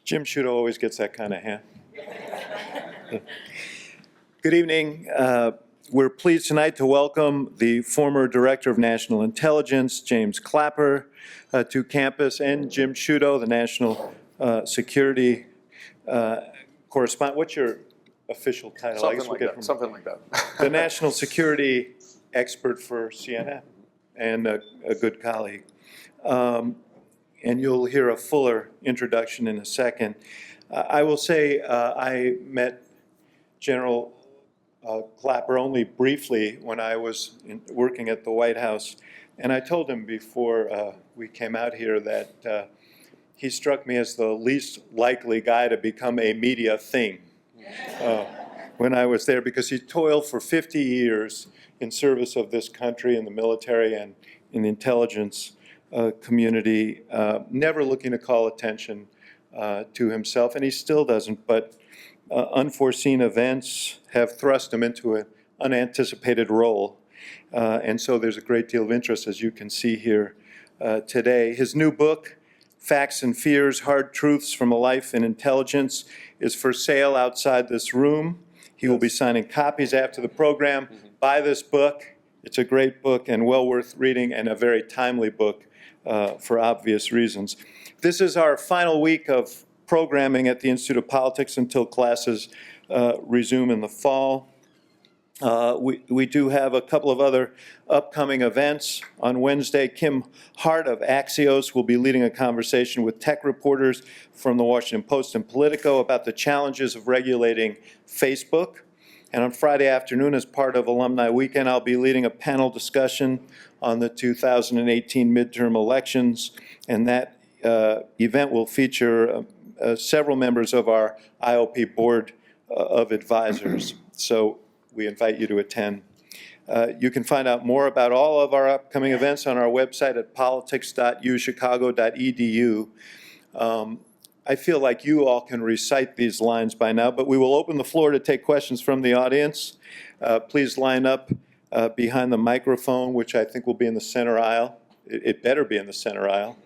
Jim Sciutto always gets that kind of hand. Good evening. We're pleased tonight to welcome the former Director of National Intelligence, James Clapper, to campus, and Jim Sciutto, the National Security Correspondent. What's your official title? Something like that. The National Security Expert for CNN, and a good colleague. And you'll hear a fuller introduction in a second. I will say I met General Clapper only briefly when I was working at the White House. And I told him before we came out here that he struck me as the least likely guy to become a media thing when I was there, because he toiled for 50 years in service of this country in the military and in the intelligence community, never looking to call attention to himself, and he still doesn't, but unforeseen events have thrust him into an unanticipated role. And so there's a great deal of interest, as you can see here today. His new book, Facts and Fears, Hard Truths from a Life in Intelligence, is for sale outside this room. He will be signing copies after the program. Buy this book. It's a great book and well worth reading, and a very timely book for obvious reasons. This is our final week of programming at the Institute of Politics until classes resume in the fall. We do have a couple of other upcoming events. On Wednesday, Kim Hart of Axios will be leading a conversation with tech reporters from the Washington Post and Politico about the challenges of regulating Facebook. And on Friday afternoon, as part of Alumni Weekend, I'll be leading a panel discussion on the 2018 midterm elections, and that event will feature several members of our IOP Board of Advisors. So we invite you to attend. You can find out more about all of our upcoming events on our website at politics.uchicago.edu. I feel like you all can recite these lines by now, but we will open the floor to take questions from the audience. Please line up behind the microphone, which I think will be in the center aisle. It better be in the center aisle.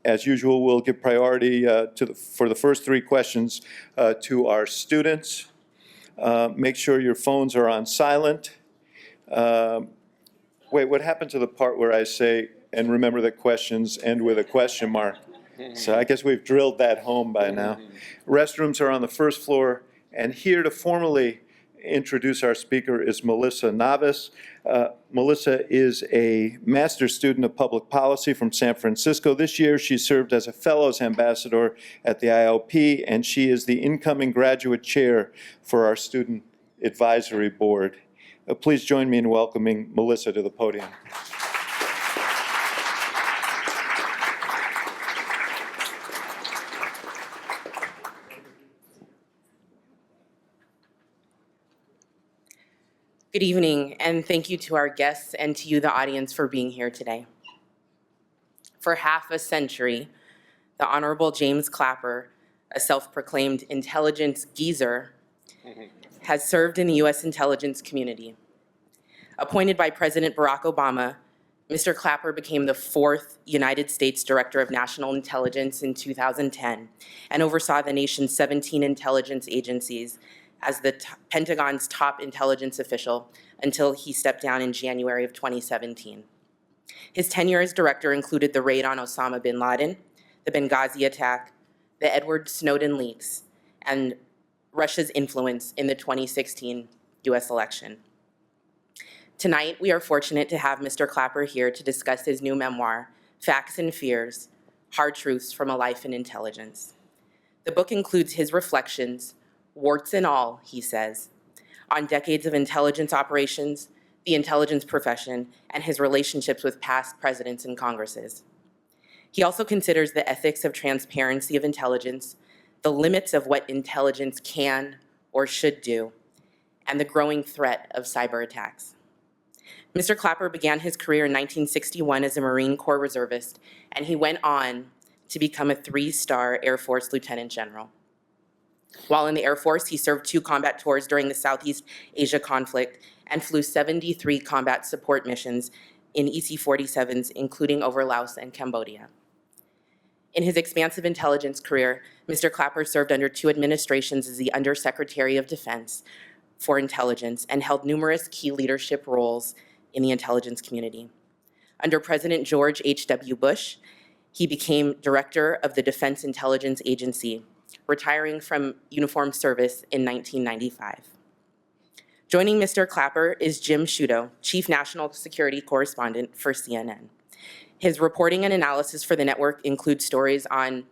As usual, we'll give priority for the first three questions to our students. Make sure your phones are on silent. Wait, what happened to the part where I say, and remember that questions end with a question mark? So I guess we've drilled that home by now. Restrooms are on the first floor, and here to formally introduce our speaker is Melissa Navas. Melissa is a master's student of public policy from San Francisco. This year, she served as a Fellows Ambassador at the IOP, and she is the incoming graduate chair for our Student Advisory Board. Please join me in welcoming Melissa to the podium. Good evening, and thank you to our guests and to you, the audience, for being here today. For half a century, the Honorable James Clapper, a self-proclaimed intelligence geezer, has served in the U.S. intelligence community. Appointed by President Barack Obama, Mr. Clapper became the fourth United States Director of National Intelligence in 2010 and oversaw the nation's 17 intelligence agencies as the Pentagon's top intelligence official until he stepped down in January of 2017. His tenure as director included the raid on Osama bin Laden, the Benghazi attack, the Edward Snowden leaks, and Russia's influence in the 2016 US election. Tonight, we are fortunate to have Mr. Clapper here to discuss his new memoir, Facts and Fears, Hard Truths from a Life in Intelligence. The book includes his reflections, warts and all, he says, on decades of intelligence operations, the intelligence profession, and his relationships with past presidents and Congresses. He also considers the ethics of transparency of intelligence, the limits of what intelligence can or should do, and the growing threat of cyber attacks. Mr. Clapper began his career in 1961 as a Marine Corps reservist, and he went on to become a 3-star Air Force Lieutenant General. While in the Air Force, he served 2 combat tours during the Southeast Asia conflict and flew 73 combat support missions in EC-47s, including over Laos and Cambodia. In his expansive intelligence career, Mr. Clapper served under 2 administrations as the Undersecretary of Defense for Intelligence and held numerous key leadership roles in the intelligence community. Under President George H.W. Bush, he became Director of the Defense Intelligence Agency, retiring from uniformed service in 1995. Joining Mr. Clapper is Jim Sciutto, Chief National Security Correspondent for CNN. His reporting and analysis for the network include stories on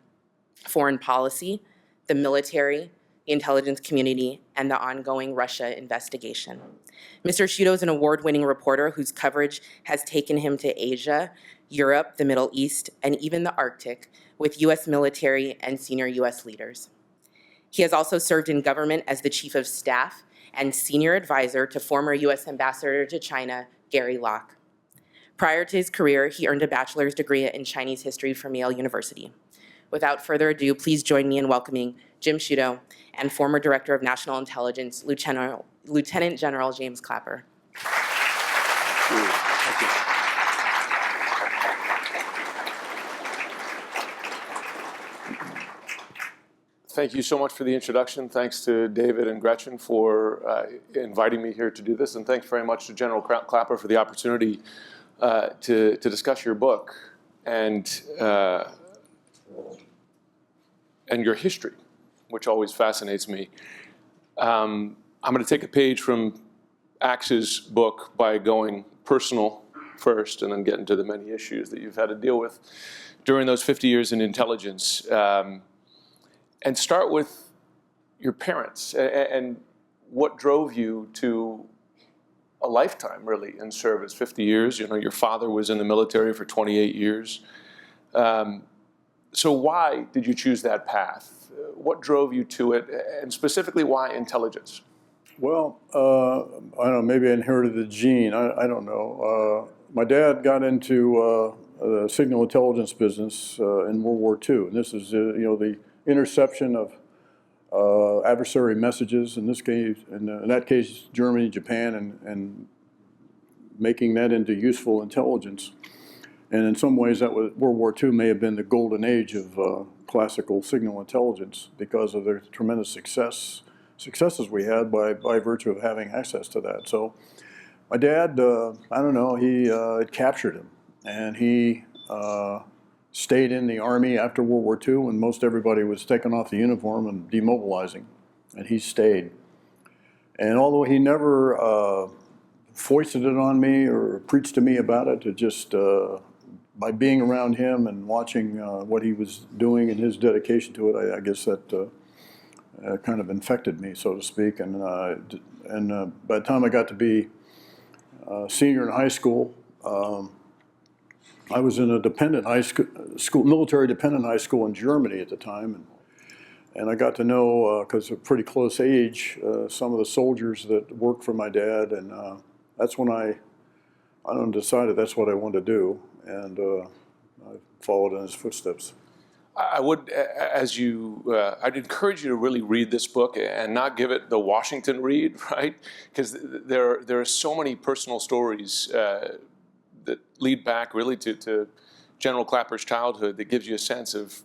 foreign policy, the military, the intelligence community, and the ongoing Russia investigation. Mr. Sciutto is an award-winning reporter whose coverage has taken him to Asia, Europe, the Middle East, and even the Arctic with U.S. military and senior U.S. leaders. He has also served in government as the Chief of Staff and Senior Advisor to former U.S. Ambassador to China, Gary Locke. Prior to his career, he earned a bachelor's degree in Chinese history from Yale University. Without further ado, please join me in welcoming Jim Sciutto and former Director of National Intelligence, Lieutenant General James Clapper. Thank you. Thank you so much for the introduction. Thanks to David and Gretchen for inviting me here to do this. And thanks very much to General Clapper for the opportunity to discuss your book and your history, which always fascinates me. I'm going to take a page from Axe's book by going personal first and then get into the many issues that you've had to deal with during those 50 years in intelligence. And start with your parents and what drove you to a lifetime, really, in service, 50 years. You know, your father was in the military for 28 years. So why did you choose that path? What drove you to it, and specifically why intelligence? Well, I don't know, maybe I inherited the gene, I don't know. My dad got into the signal intelligence business in World War II, and this is, the interception of adversary messages, in this case, in that case, Germany, Japan, and making that into useful intelligence. And in some ways, that was, World War II may have been the golden age of classical signal intelligence because of the tremendous successes we had by virtue of having access to that. So my dad, I don't know, it captured him, and he stayed in the Army after World War II when most everybody was taking off the uniform and demobilizing, and he stayed. And although he never foisted it on me or preached to me about it, just by being around him and watching what he was doing and his dedication to it, I guess that kind of infected me, so to speak. And by the time I got to be a senior in high school, I was in a dependent high school, military dependent high school in Germany at the time, and I got to know, because of a pretty close age, some of the soldiers that worked for my dad, and that's when I decided that's what I wanted to do, and I followed in his footsteps. I would, I'd encourage you to really read this book and not give it the Washington read, right? Because there are so many personal stories that lead back really to General Clapper's childhood that gives you a sense of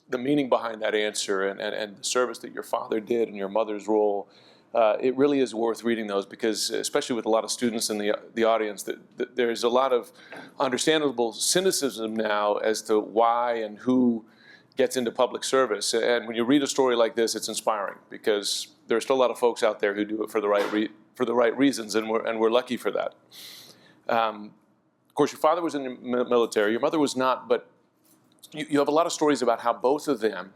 the meaning behind that answer and the service that your father did and your mother's role. It really is worth reading those because, especially with a lot of students in the audience, that there's a lot of understandable cynicism now as to why and who gets into public service. And when you read a story like this, it's inspiring because there's still a lot of folks out there who do it for the right reasons, and we're lucky for that. Of course, your father was in the military, your mother was not, but you have a lot of stories about how both of them,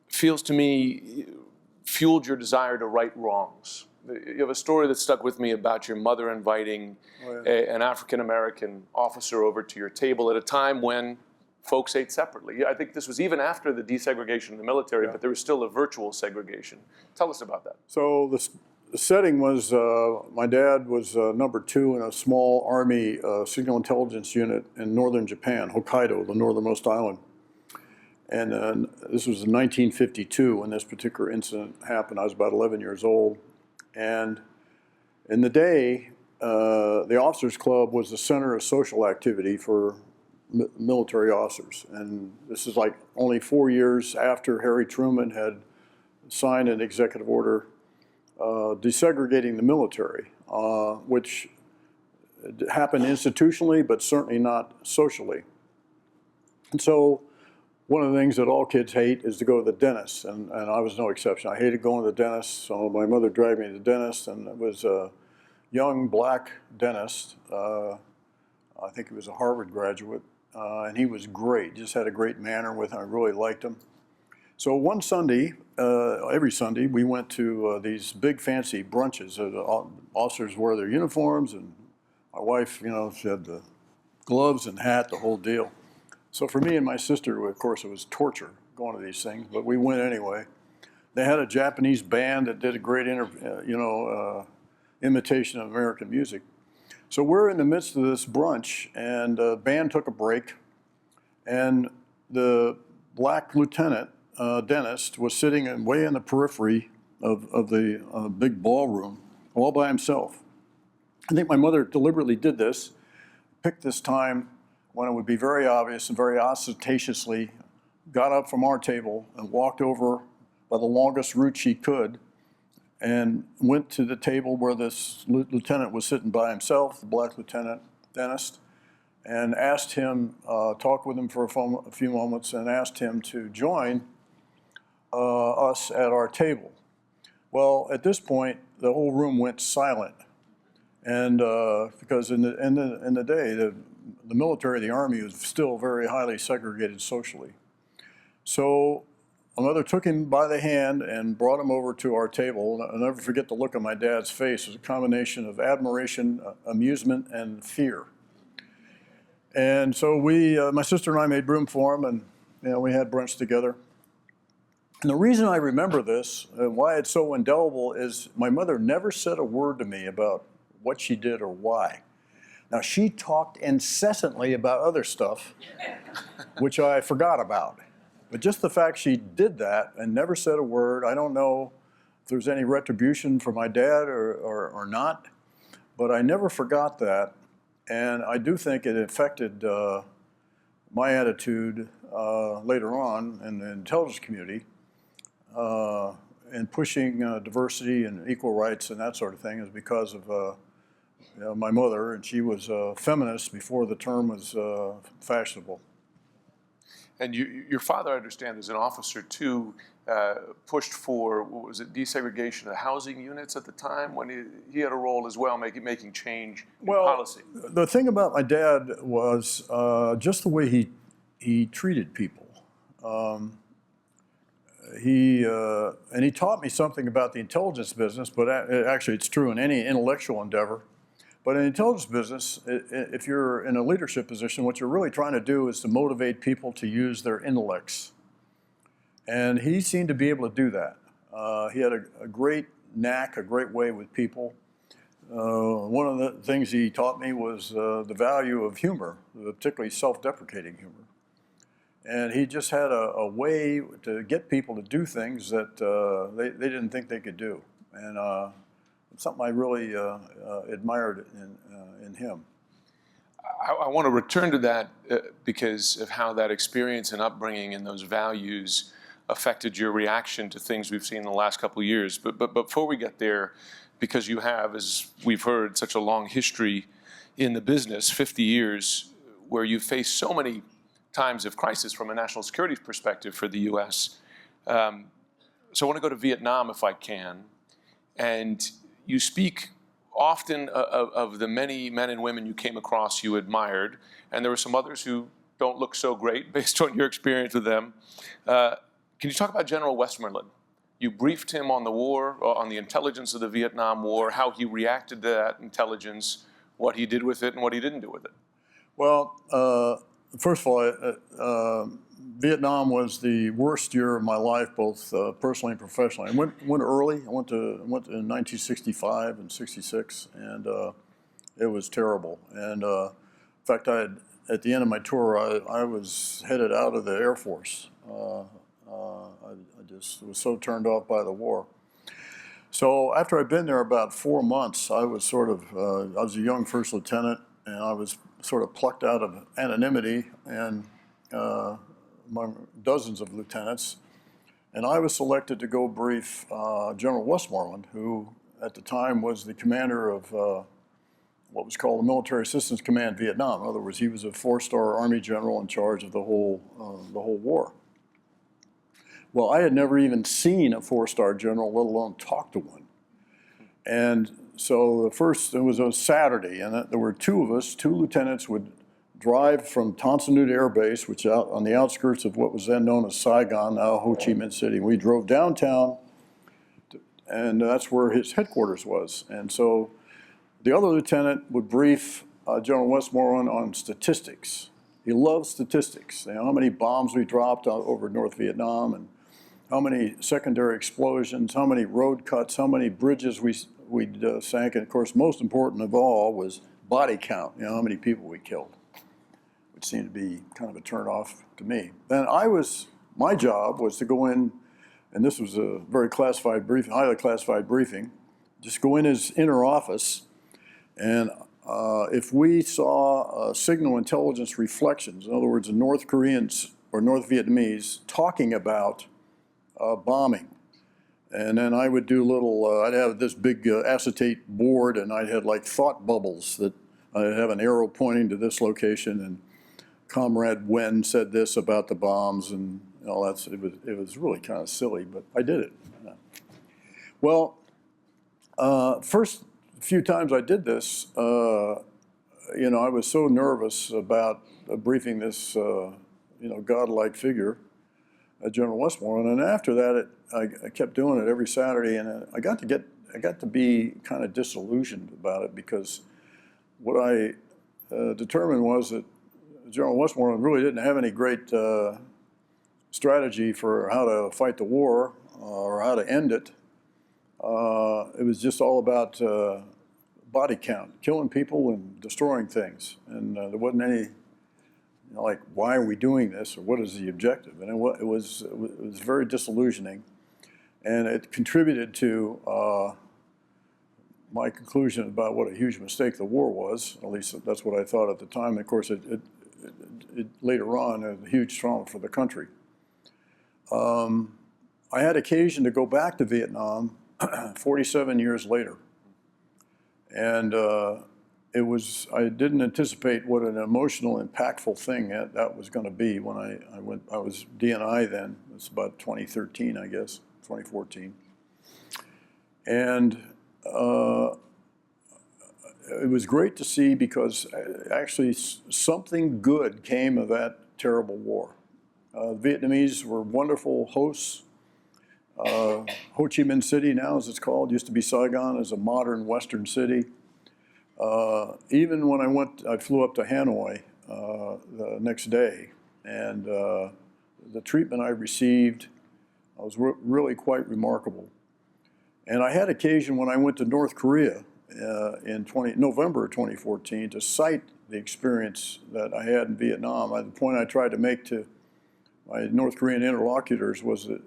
feels to me, fueled your desire to right wrongs. You have a story that stuck with me about your mother inviting an African-American officer over to your table at a time when folks ate separately. I think this was even after the desegregation in the military, but there was still a virtual segregation. Tell us about that. So the setting was, my dad was number 2 in a small Army signal intelligence unit in northern Japan, Hokkaido, the northernmost island. And this was in 1952 when this particular incident happened. I was about 11 years old. And in the day, the Officers Club was the center of social activity for military officers. And this is like only 4 years after Harry Truman had signed an executive order desegregating the military, which happened institutionally, but certainly not socially. And so one of the things that all kids hate is to go to the dentist, and I was no exception. I hated going to the dentist, so my mother dragged me to the dentist, and it was a young black dentist. I think he was a Harvard graduate, and he was great. Just had a great manner with him. I really liked him. So one Sunday, every Sunday, we went to these big fancy brunches. The officers wore their uniforms, and my wife, you know, she had the gloves and hat, the whole deal. So for me and my sister, of course, it was torture going to these things, but we went anyway. They had a Japanese band that did a great imitation of American music. So we're in the midst of this brunch, and the band took a break, and the black lieutenant dentist was sitting way in the periphery of the big ballroom, all by himself. I think my mother deliberately did this, picked this time when it would be very obvious, and very ostentatiously got up from our table and walked over by the longest route she could and went to the table where this lieutenant was sitting by himself, the black lieutenant dentist, and asked him, talked with him for a few moments, and asked him to join us at our table. Well, at this point, the whole room went silent. And because in the day, the military, the Army was still very highly segregated socially. So my mother took him by the hand and brought him over to our table. I'll never forget the look on my dad's face. It was a combination of admiration, amusement, and fear. And so my sister and I made room for him, and we had brunch together. And the reason I remember this and why it's so indelible is my mother never said a word to me about what she did or why. Now, she talked incessantly about other stuff, which I forgot about. But just the fact she did that and never said a word, I don't know if there's any retribution for my dad or not, but I never forgot that. And I do think it affected my attitude later on in the intelligence community in pushing diversity and equal rights and that sort of thing is because of my mother, and she was a feminist before the term was fashionable. And your father, I understand, as an officer too, pushed for, what was it, desegregation of housing units at the time, when he had a role as well, making change in policy. The thing about my dad was just the way he treated people. And he taught me something about the intelligence business, but actually it's true in any intellectual endeavor. But in the intelligence business, if you're in a leadership position, what you're really trying to do is to motivate people to use their intellects. And he seemed to be able to do that. He had a great knack, a great way with people. One of the things he taught me was the value of humor, particularly self-deprecating humor. And he just had a way to get people to do things that they didn't think they could do. And something I really admired in him. I want to return to that because of how that experience and upbringing and those values affected your reaction to things we've seen in the last couple of years. But before we get there, because you have, as we've heard, such a long history in the business, 50 years, where you face so many times of crisis from a national security perspective for the U.S. So I want to go to Vietnam if I can. And you speak often of the many men and women you came across you admired, and there were some others who don't look so great based on your experience with them. Can you talk about General Westmoreland? You briefed him on the war, on the intelligence of the Vietnam War, how he reacted to that intelligence, what he did with it, and what he didn't do with it. Well, first of all, Vietnam was the worst year of my life, both personally and professionally. I went early. I went in 1965 and 66, and it was terrible. And in fact, at the end of my tour, I was headed out of the Air Force. I just was so turned off by the war. So after I'd been there about 4 months, I was I was a young first lieutenant, and I was sort of plucked out of anonymity and among dozens of lieutenants. And I was selected to go brief General Westmoreland, who at the time was the commander of what was called the Military Assistance Command Vietnam. In other words, he was a 4-star Army general in charge of the whole war. Well, I had never even seen a 4-star general, let alone talked to one. And so it was a Saturday, and there were two of us, two lieutenants would drive from Tan Son Nhut Air Base, which is out on the outskirts of what was then known as Saigon, now Ho Chi Minh City. We drove downtown, and that's where his headquarters was. And so the other lieutenant would brief General Westmoreland on statistics. He loved statistics. You know, how many bombs we dropped over North Vietnam, and how many secondary explosions, how many road cuts, how many bridges we sank. And of course, most important of all was body count, you know, how many people we killed, which seemed to be kind of a turnoff to me. Then my job was to go in, and this was a very classified briefing, highly classified briefing, just go in his inner office, and if we saw signal intelligence reflections, in other words, the North Koreans or North Vietnamese talking about bombing, and then I would do I'd have this big acetate board, and I'd have like thought bubbles that I'd have an arrow pointing to this location, and Comrade Wen said this about the bombs, and all that. It was really kind of silly, but I did it. Well, first few times I did this, you know, I was so nervous about briefing this, you know, godlike figure, General Westmoreland, and after that, I kept doing it every Saturday, and I got to be kind of disillusioned about it, because what I determined was that General Westmoreland really didn't have any great strategy for how to fight the war or how to end it. It was just all about body count, killing people and destroying things, and there wasn't any, you know, like, why are we doing this, or what is the objective? And it was very disillusioning, and it contributed to my conclusion about what a huge mistake the war was. At least that's what I thought at the time. And of course, it later on was a huge trauma for the country. I had occasion to go back to Vietnam 47 years later. And I didn't anticipate what an emotional, impactful thing that was going to be when I went. I was DNI then. It's about 2013, I guess, 2014. And it was great to see, because actually something good came of that terrible war. The Vietnamese were wonderful hosts. Ho Chi Minh City now, as it's called, used to be Saigon, is a modern Western city. Even when I flew up to Hanoi the next day, and the treatment I received was really quite remarkable. And I had occasion when I went to North Korea in November of 2014 to cite the experience that I had in Vietnam. The point I tried to make to my North Korean interlocutors was that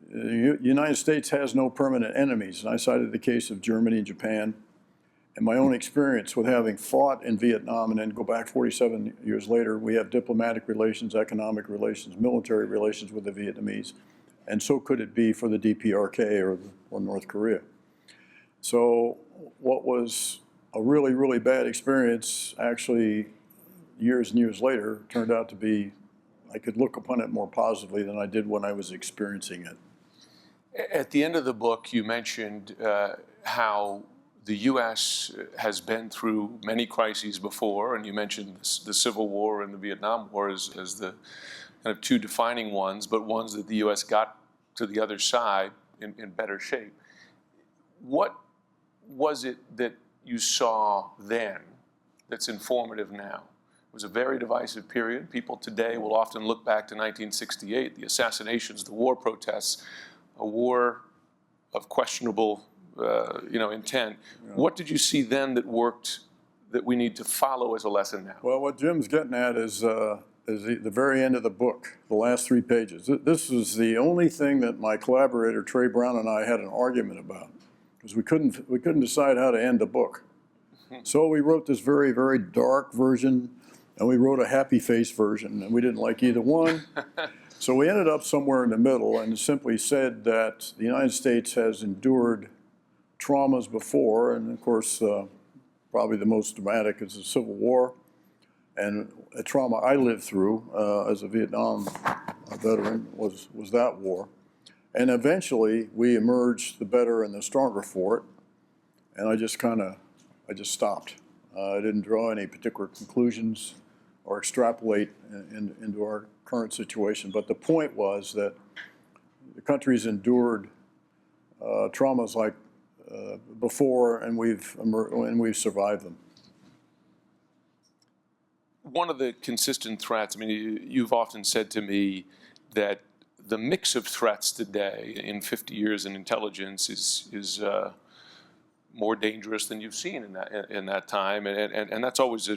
the United States has no permanent enemies, and I cited the case of Germany and Japan, and my own experience with having fought in Vietnam, and then go back 47 years later, we have diplomatic relations, economic relations, military relations with the Vietnamese, and so could it be for the DPRK or North Korea. So what was a really, really bad experience, actually years and years later, turned out to be, I could look upon it more positively than I did when I was experiencing it. At the end of the book, you mentioned how the U.S. has been through many crises before, and you mentioned the Civil War and the Vietnam War as the kind of two defining ones, but ones that the U.S. got to the other side in better shape. What was it that you saw then that's informative now? It was a very divisive period. People today will often look back to 1968, the assassinations, the war protests, a war of questionable intent. Yeah. What did you see then that worked, that we need to follow as a lesson now? Well, what Jim's getting at is the very end of the book, the last 3 pages. This was the only thing that my collaborator Trey Brown and I had an argument about, because we couldn't decide how to end the book. So we wrote this very, very dark version, and we wrote a happy face version, and we didn't like either one. So we ended up somewhere in the middle and simply said that the United States has endured traumas before, and of course, probably the most dramatic is the Civil War, and a trauma I lived through as a Vietnam veteran was that war. And eventually, we emerged the better and the stronger for it, and I just stopped. I didn't draw any particular conclusions or extrapolate into our current situation. But the point was that the country's endured traumas like before, and we've survived them. One of the consistent threats, I mean, you've often said to me that the mix of threats today in 50 years in intelligence is more dangerous than you've seen in that time, and that's always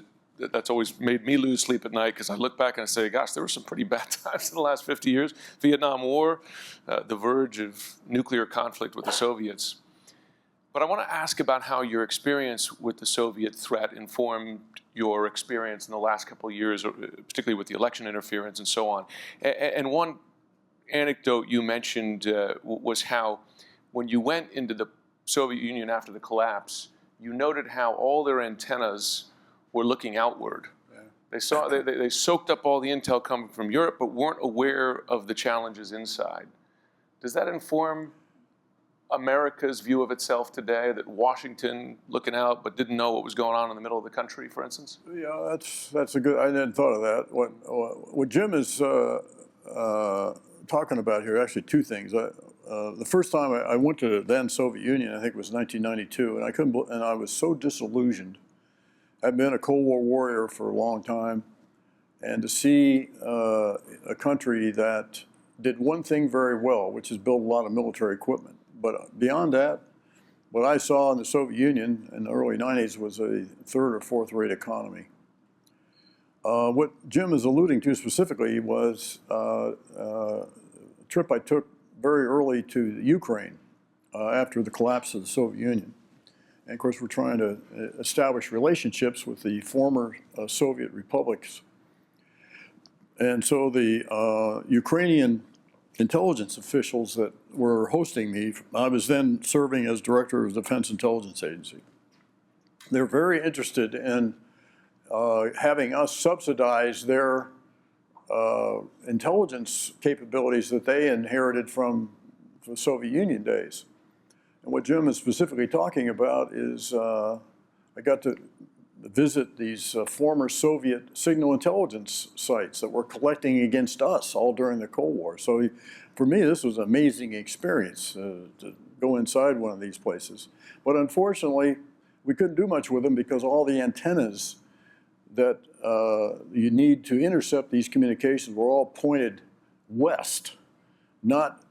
made me lose sleep at night, because I look back and I say, gosh, there were some pretty bad times in the last 50 years. Vietnam War, the verge of nuclear conflict with the Soviets. But I want to ask about how your experience with the Soviet threat informed your experience in the last couple of years, particularly with the election interference and so on. And one anecdote you mentioned was how when you went into the Soviet Union after the collapse, you noted how all their antennas were looking outward. Yeah. They soaked up all the intel coming from Europe, but weren't aware of the challenges inside. Does that inform America's view of itself today, that Washington looking out but didn't know what was going on in the middle of the country, for instance? Yeah, that's a good. I hadn't thought of that. What Jim is talking about here, actually, two things. The first time I went to the then Soviet Union, I think it was 1992, and I was so disillusioned. I've been a Cold War warrior for a long time, and to see a country that did one thing very well, which is build a lot of military equipment. But beyond that, what I saw in the Soviet Union in the early 90s was a third or fourth rate economy. What Jim is alluding to specifically was a trip I took very early to Ukraine after the collapse of the Soviet Union. And of course, we're trying to establish relationships with the former Soviet republics. And so the Ukrainian intelligence officials that were hosting me, I was then serving as director of the Defense Intelligence Agency. They're very interested in having us subsidize their intelligence capabilities that they inherited from the Soviet Union days. And what Jim is specifically talking about is I got to visit these former Soviet signal intelligence sites that were collecting against us all during the Cold War. So for me, this was an amazing experience to go inside one of these places. But unfortunately, we couldn't do much with them because all the antennas that you need to intercept these communications were all pointed west, not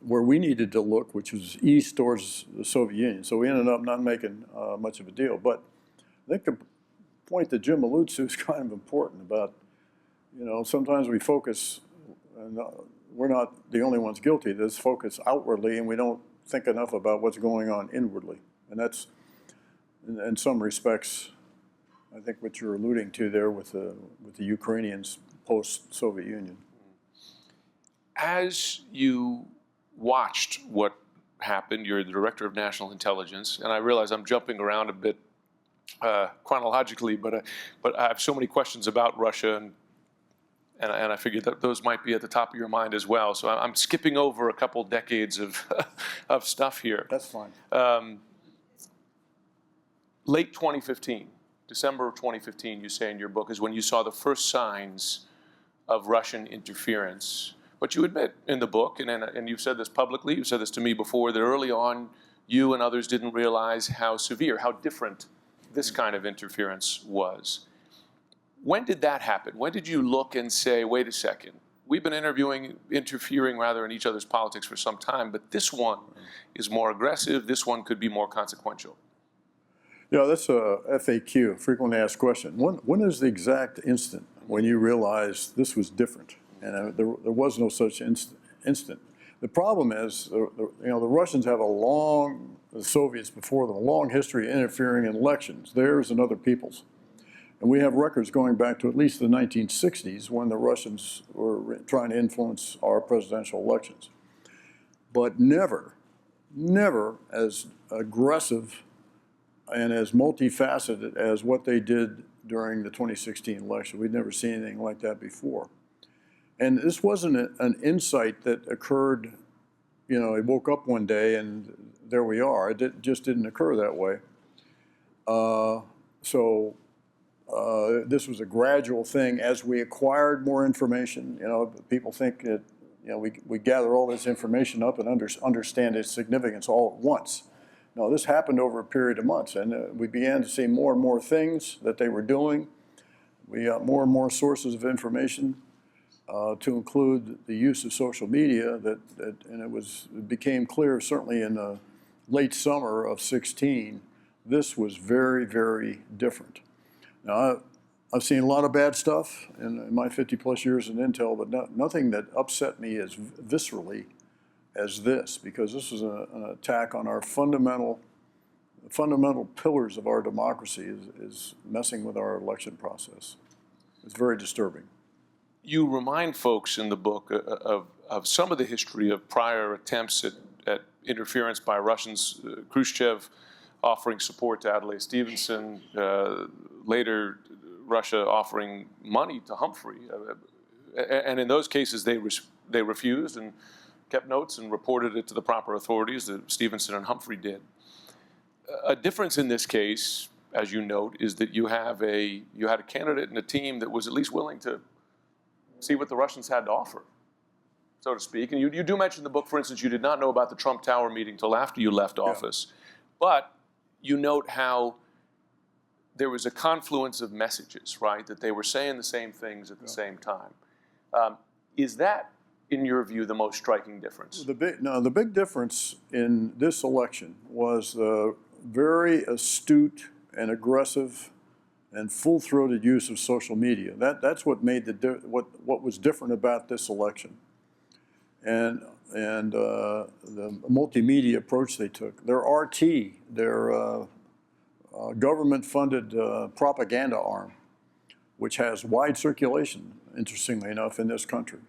where we needed to look, which was east towards the Soviet Union. So we ended up not making much of a deal. But I think the point that Jim alludes to is kind of important about, sometimes we focus, and we're not the only ones guilty of this, focus outwardly, and we don't think enough about what's going on inwardly. And that's, in some respects, I think what you're alluding to there with the Ukrainians post-Soviet Union. As you watched what happened, you're the director of national intelligence, and I realize I'm jumping around a bit chronologically, but I have so many questions about Russia, and I figured that those might be at the top of your mind as well. So I'm skipping over a couple decades of stuff here. That's fine. Late 2015, December of 2015, you say in your book, is when you saw the first signs of Russian interference. But you admit in the book, and you've said this publicly, you've said this to me before, that early on you and others didn't realize how severe, how different this kind of interference was. When did that happen? When did you look and say, wait a second, we've been interfering rather in each other's politics for some time, but this one is more aggressive, this one could be more consequential? Yeah, that's a FAQ, frequently asked question. When is the exact instant when you realized this was different? And there was no such instant. The problem is, the Russians have the Soviets before them, a long history of interfering in elections, theirs and other people's. And we have records going back to at least the 1960s when the Russians were trying to influence our presidential elections. But never as aggressive and as multifaceted as what they did during the 2016 election. We'd never seen anything like that before. And this wasn't an insight that occurred, I woke up one day and there we are. It just didn't occur that way. This was a gradual thing as we acquired more information. People think that we gather all this information up and understand its significance all at once. No, this happened over a period of months, and we began to see more and more things that they were doing. We got more and more sources of information, to include the use of social media. And it became clear, certainly in the late summer of 2016, this was very, very different. Now, I've seen a lot of bad stuff in my 50-plus years in Intel, but nothing that upset me as viscerally as this, because this was an attack on our fundamental pillars of our democracy, is messing with our election process. It's very disturbing. You remind folks in the book of some of the history of prior attempts at interference by Russians. Khrushchev offering support to Adlai Stevenson, later Russia offering money to Humphrey. And in those cases, they refused and kept notes and reported it to the proper authorities that Stevenson and Humphrey did. A difference in this case, as you note, is that you had a candidate and a team that was at least willing to see what the Russians had to offer, so to speak. And you do mention in the book, for instance, you did not know about the Trump Tower meeting till after you left office. But you note how there was a confluence of messages, right? That they were saying the same things at the same time. Is that, in your view, the most striking difference? The big difference in this election was the very astute and aggressive and full-throated use of social media. That's what made what was different about this election, and the multimedia approach they took. Their RT, their government-funded propaganda arm, which has wide circulation, interestingly enough, in this country.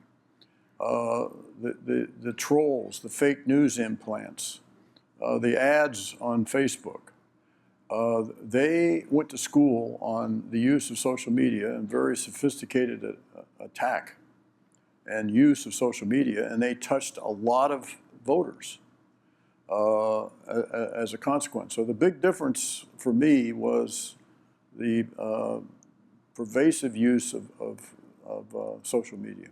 The trolls, the fake news implants, the ads on Facebook. They went to school on the use of social media and very sophisticated attack and use of social media, and they touched a lot of voters as a consequence. So the big difference for me was the pervasive use of social media.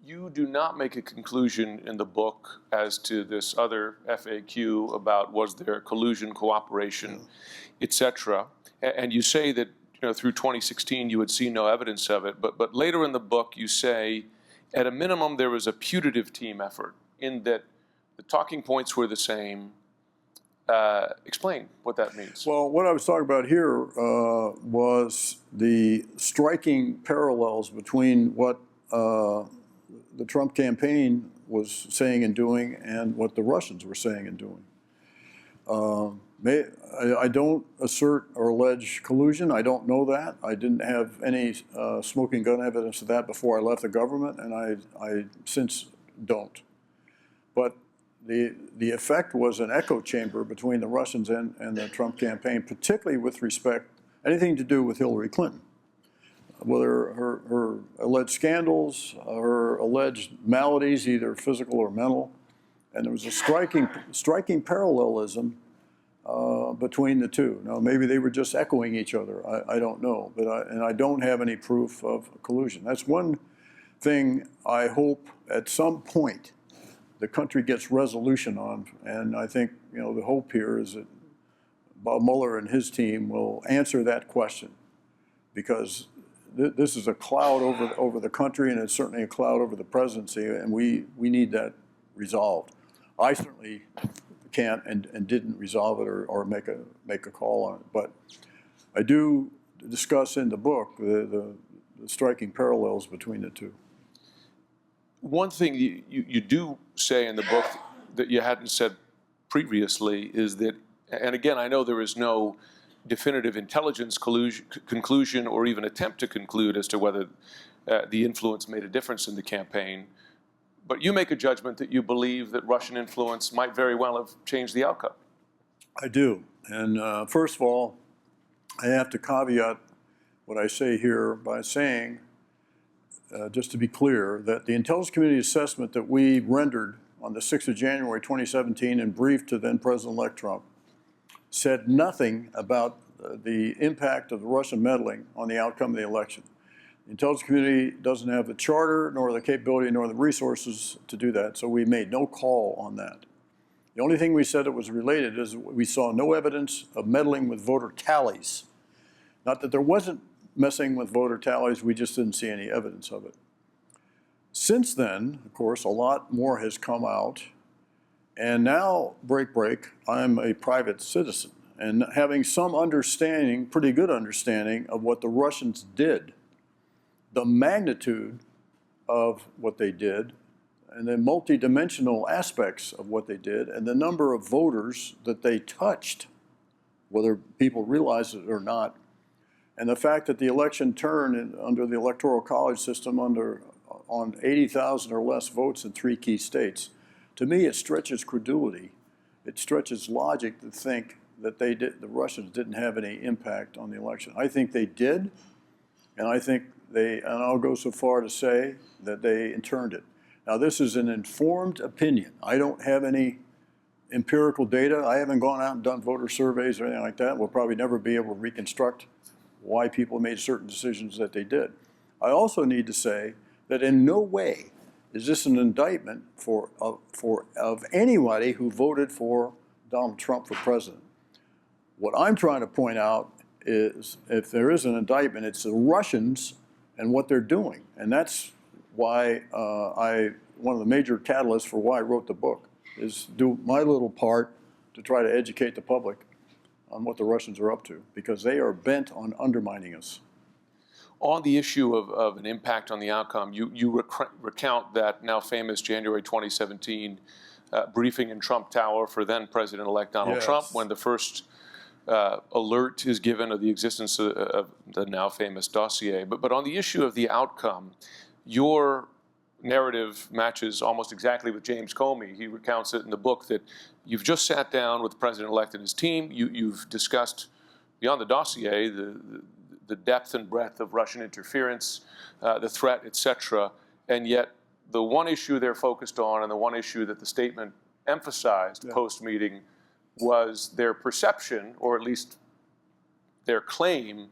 You do not make a conclusion in the book as to this other FAQ about was there collusion, cooperation, et cetera. And you say that through 2016 you had seen no evidence of it, but later in the book you say at a minimum there was a putative team effort in that the talking points were the same. Explain what that means. Well, what I was talking about here was the striking parallels between what the Trump campaign was saying and doing and what the Russians were saying and doing. I don't assert or allege collusion. I don't know that. I didn't have any smoking gun evidence of that before I left the government, and I since don't. But the effect was an echo chamber between the Russians and the Trump campaign, particularly with respect anything to do with Hillary Clinton. Whether her alleged scandals, her alleged maladies, either physical or mental, and there was a striking parallelism between the two. Now, maybe they were just echoing each other. I don't know, but I don't have any proof of collusion. That's one thing I hope at some point the country gets resolution on, and I think the hope here is that Bob Mueller and his team will answer that question, because this is a cloud over the country, and it's certainly a cloud over the presidency, and we need that resolved. I certainly can't and didn't resolve it or make a call on it, but I do discuss in the book the striking parallels between the two. One thing you do say in the book that you hadn't said previously is that, and again, I know there is no definitive intelligence conclusion or even attempt to conclude as to whether the influence made a difference in the campaign, but you make a judgment that you believe that Russian influence might very well have changed the outcome. I do. And first of all, I have to caveat what I say here by saying, just to be clear, that the intelligence community assessment that we rendered on the 6th of January 2017 and briefed to then President-elect Trump said nothing about the impact of the Russian meddling on the outcome of the election. The intelligence community doesn't have the charter, nor the capability, nor the resources to do that, so we made no call on that. The only thing we said that was related is we saw no evidence of meddling with voter tallies. Not that there wasn't messing with voter tallies, we just didn't see any evidence of it. Since then, of course, a lot more has come out. And now, break, I'm a private citizen. And having some understanding, pretty good understanding, of what the Russians did, the magnitude of what they did, and the multidimensional aspects of what they did, and the number of voters that they touched, whether people realize it or not, and the fact that the election turned under the Electoral College system on 80,000 or less votes in 3 key states, to me it stretches credulity. It stretches logic to think that the Russians didn't have any impact on the election. I think they did, and I think and I'll go so far to say that they turned it. Now, this is an informed opinion. I don't have any empirical data. I haven't gone out and done voter surveys or anything like that. We'll probably never be able to reconstruct why people made certain decisions that they did. I also need to say that in no way is this an indictment of anybody who voted for Donald Trump for president. What I'm trying to point out is, if there is an indictment, it's the Russians and what they're doing. And that's why one of the major catalysts for why I wrote the book is do my little part to try to educate the public on what the Russians are up to, because they are bent on undermining us. On the issue of an impact on the outcome, you recount that now famous January 2017 briefing in Trump Tower for then President-elect Donald Trump, when the first alert is given of the existence of the now famous dossier. But on the issue of the outcome, your narrative matches almost exactly with James Comey. He recounts it in the book that you've just sat down with the President-elect and his team. You've discussed, beyond the dossier, the depth and breadth of Russian interference, the threat, et cetera. And yet the one issue they're focused on, and the one issue that the statement emphasized post-meeting, was their perception, or at least their claim,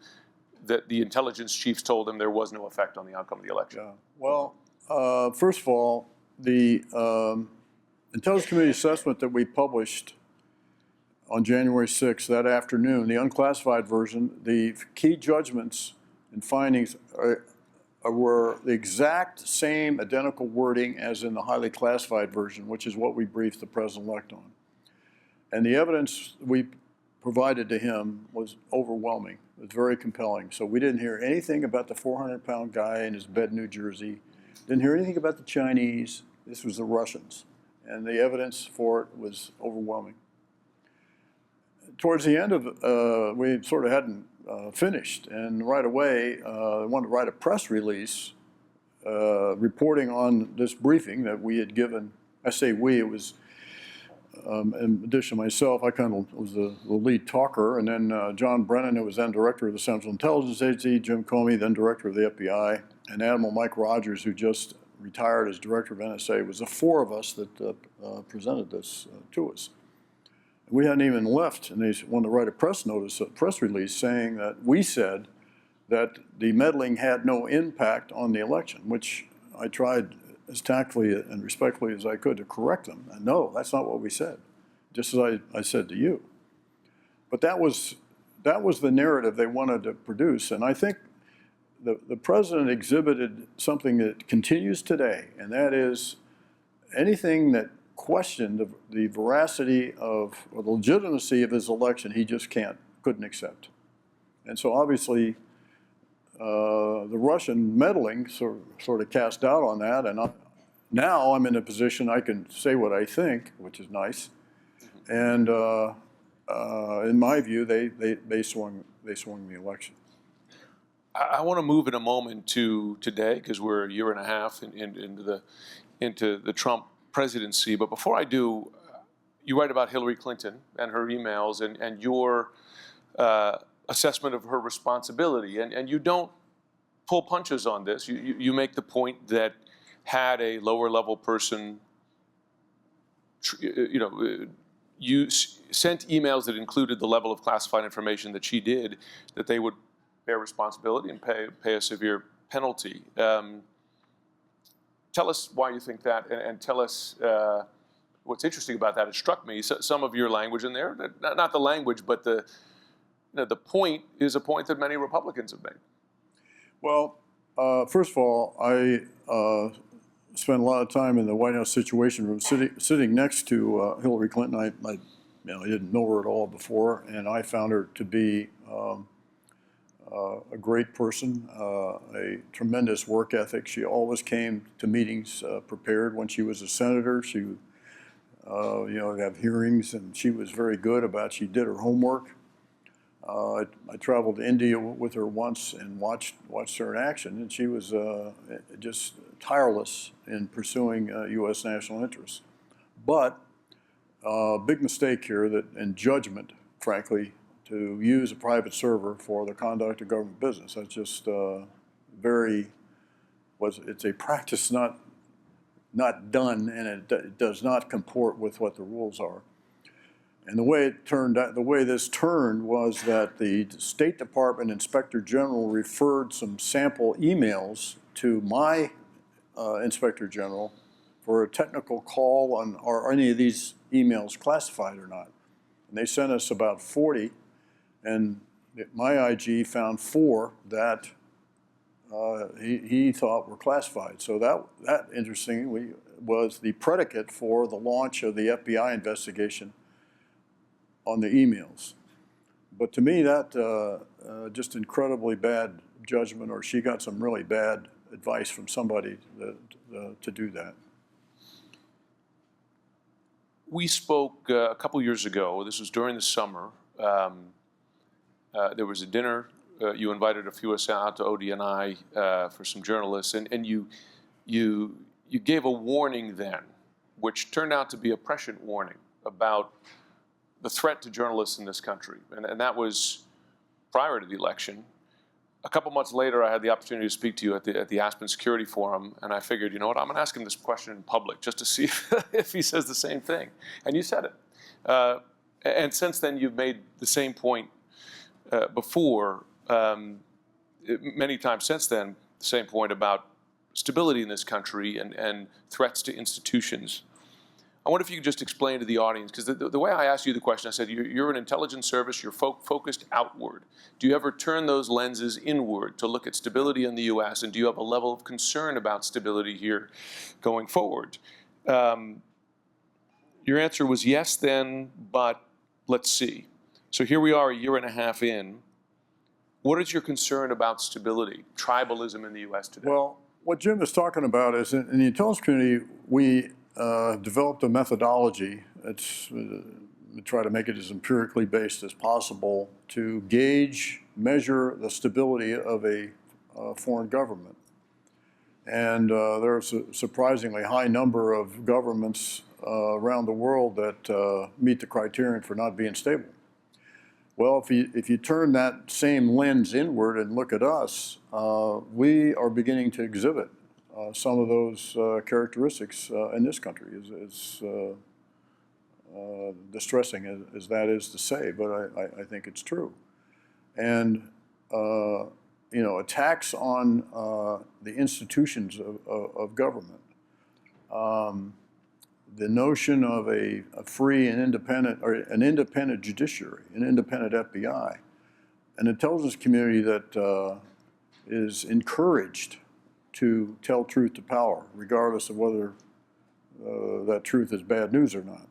that the intelligence chiefs told them there was no effect on the outcome of the election. Yeah. Well, first of all, the intelligence community assessment that we published on January 6th, that afternoon, the unclassified version, the key judgments and findings were the exact same identical wording as in the highly classified version, which is what we briefed the President-elect on. And the evidence we provided to him was overwhelming. It was very compelling. So we didn't hear anything about the 400-pound guy in his bed in New Jersey. Didn't hear anything about the Chinese. This was the Russians. And the evidence for it was overwhelming. Towards the end of, we sort of hadn't finished. And right away, I wanted to write a press release reporting on this briefing that we had given. I say we, it was, in addition to myself, I kind of was the lead talker, and then John Brennan, who was then director of the Central Intelligence Agency, Jim Comey, then director of the FBI, and Admiral Mike Rogers, who just retired as director of NSA. It was the 4 of us that presented this to us. We hadn't even left, and they wanted to write a press release saying that we said that the meddling had no impact on the election, which I tried as tactfully and respectfully as I could to correct them. And no, that's not what we said, just as I said to you. But that was the narrative they wanted to produce. And I think the president exhibited something that continues today, and that is anything that questioned the veracity of, or the legitimacy of his election, he just couldn't accept. And so obviously, the Russian meddling sort of cast doubt on that, and Now I'm in a position I can say what I think, which is nice. And in my view, they swung the election. I want to move in a moment to today because we're a year and a half into the Trump presidency. But before I do, you write about Hillary Clinton and her emails and your assessment of her responsibility. And you don't pull punches on this. You make the point that had a lower level person, you sent emails that included the level of classified information that she did, that they would bear responsibility and pay a severe penalty. Tell us why you think that, and tell us what's interesting about that. It struck me, some of your language in there, not the language, but the point is a point that many Republicans have made. Well, first of all, I spent a lot of time in the White House Situation Room, sitting next to Hillary Clinton. I didn't know her at all before, and I found her to be a great person, a tremendous work ethic. She always came to meetings prepared. When she was a senator, she would have hearings, and she was very good about. She did her homework. I traveled to India with her once and watched her in action, and she was just tireless in pursuing U.S. national interests. But big mistake here in judgment, frankly, to use a private server for the conduct of government business. That's just it's a practice not done, and it does not comport with what the rules are. And the way this turned was that the State Department Inspector General referred some sample emails to my Inspector General for a technical call on are any of these emails classified or not. And they sent us about 40, and my IG found 4 that he thought were classified. So that interestingly was the predicate for the launch of the FBI investigation on the emails. But to me, that just incredibly bad judgment, or she got some really bad advice from somebody to do that. We spoke a couple years ago. This was during the summer. There was a dinner. You invited a few of us out to ODNI for some journalists, and you gave a warning then, which turned out to be a prescient warning about the threat to journalists in this country, and that was prior to the election. A couple months later, I had the opportunity to speak to you at the Aspen Security Forum, and I figured, you know what, I'm going to ask him this question in public just to see if he says the same thing. And you said it. And since then, you've made the same point before, many times since then, the same point about stability in this country and threats to institutions. I wonder if you could just explain to the audience, because the way I asked you the question, I said, you're an intelligence service, you're focused outward. Do you ever turn those lenses inward to look at stability in the U.S., and do you have a level of concern about stability here going forward? Your answer was yes then, but let's see. So here we are a year and a half in. What is your concern about stability, tribalism in the U.S. today? Well, what Jim is talking about is in the intelligence community, we developed a methodology. We try to make it as empirically based as possible to gauge, measure the stability of a foreign government. And there's a surprisingly high number of governments around the world that meet the criterion for not being stable. Well, if you turn that same lens inward and look at us, we are beginning to exhibit some of those characteristics in this country, as distressing as that is to say, but I think it's true. And attacks on the institutions of government, the notion of a free and independent, or an independent judiciary, an independent FBI, an intelligence community that is encouraged to tell truth to power, regardless of whether that truth is bad news or not.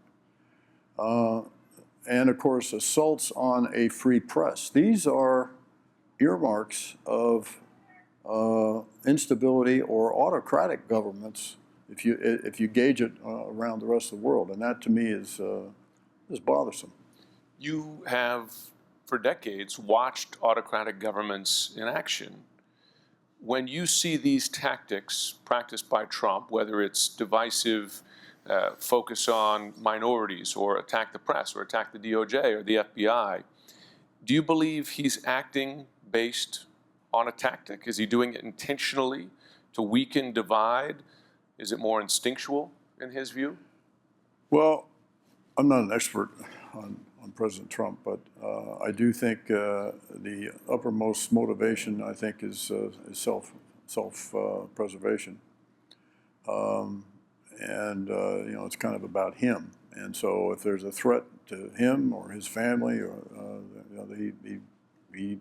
And of course, assaults on a free press. These are earmarks of instability or autocratic governments if you gauge it around the rest of the world, and that to me is bothersome. You have, for decades, watched autocratic governments in action. When you see these tactics practiced by Trump, whether it's divisive, focus on minorities, or attack the press, or attack the DOJ or the FBI, do you believe he's acting based on a tactic? Is he doing it intentionally to weaken, divide? Is it more instinctual in his view? Well, I'm not an expert on President Trump, but I do think the uppermost motivation, I think, is self-preservation. And you know, it's kind of about him. And so if there's a threat to him or his family, or you know, he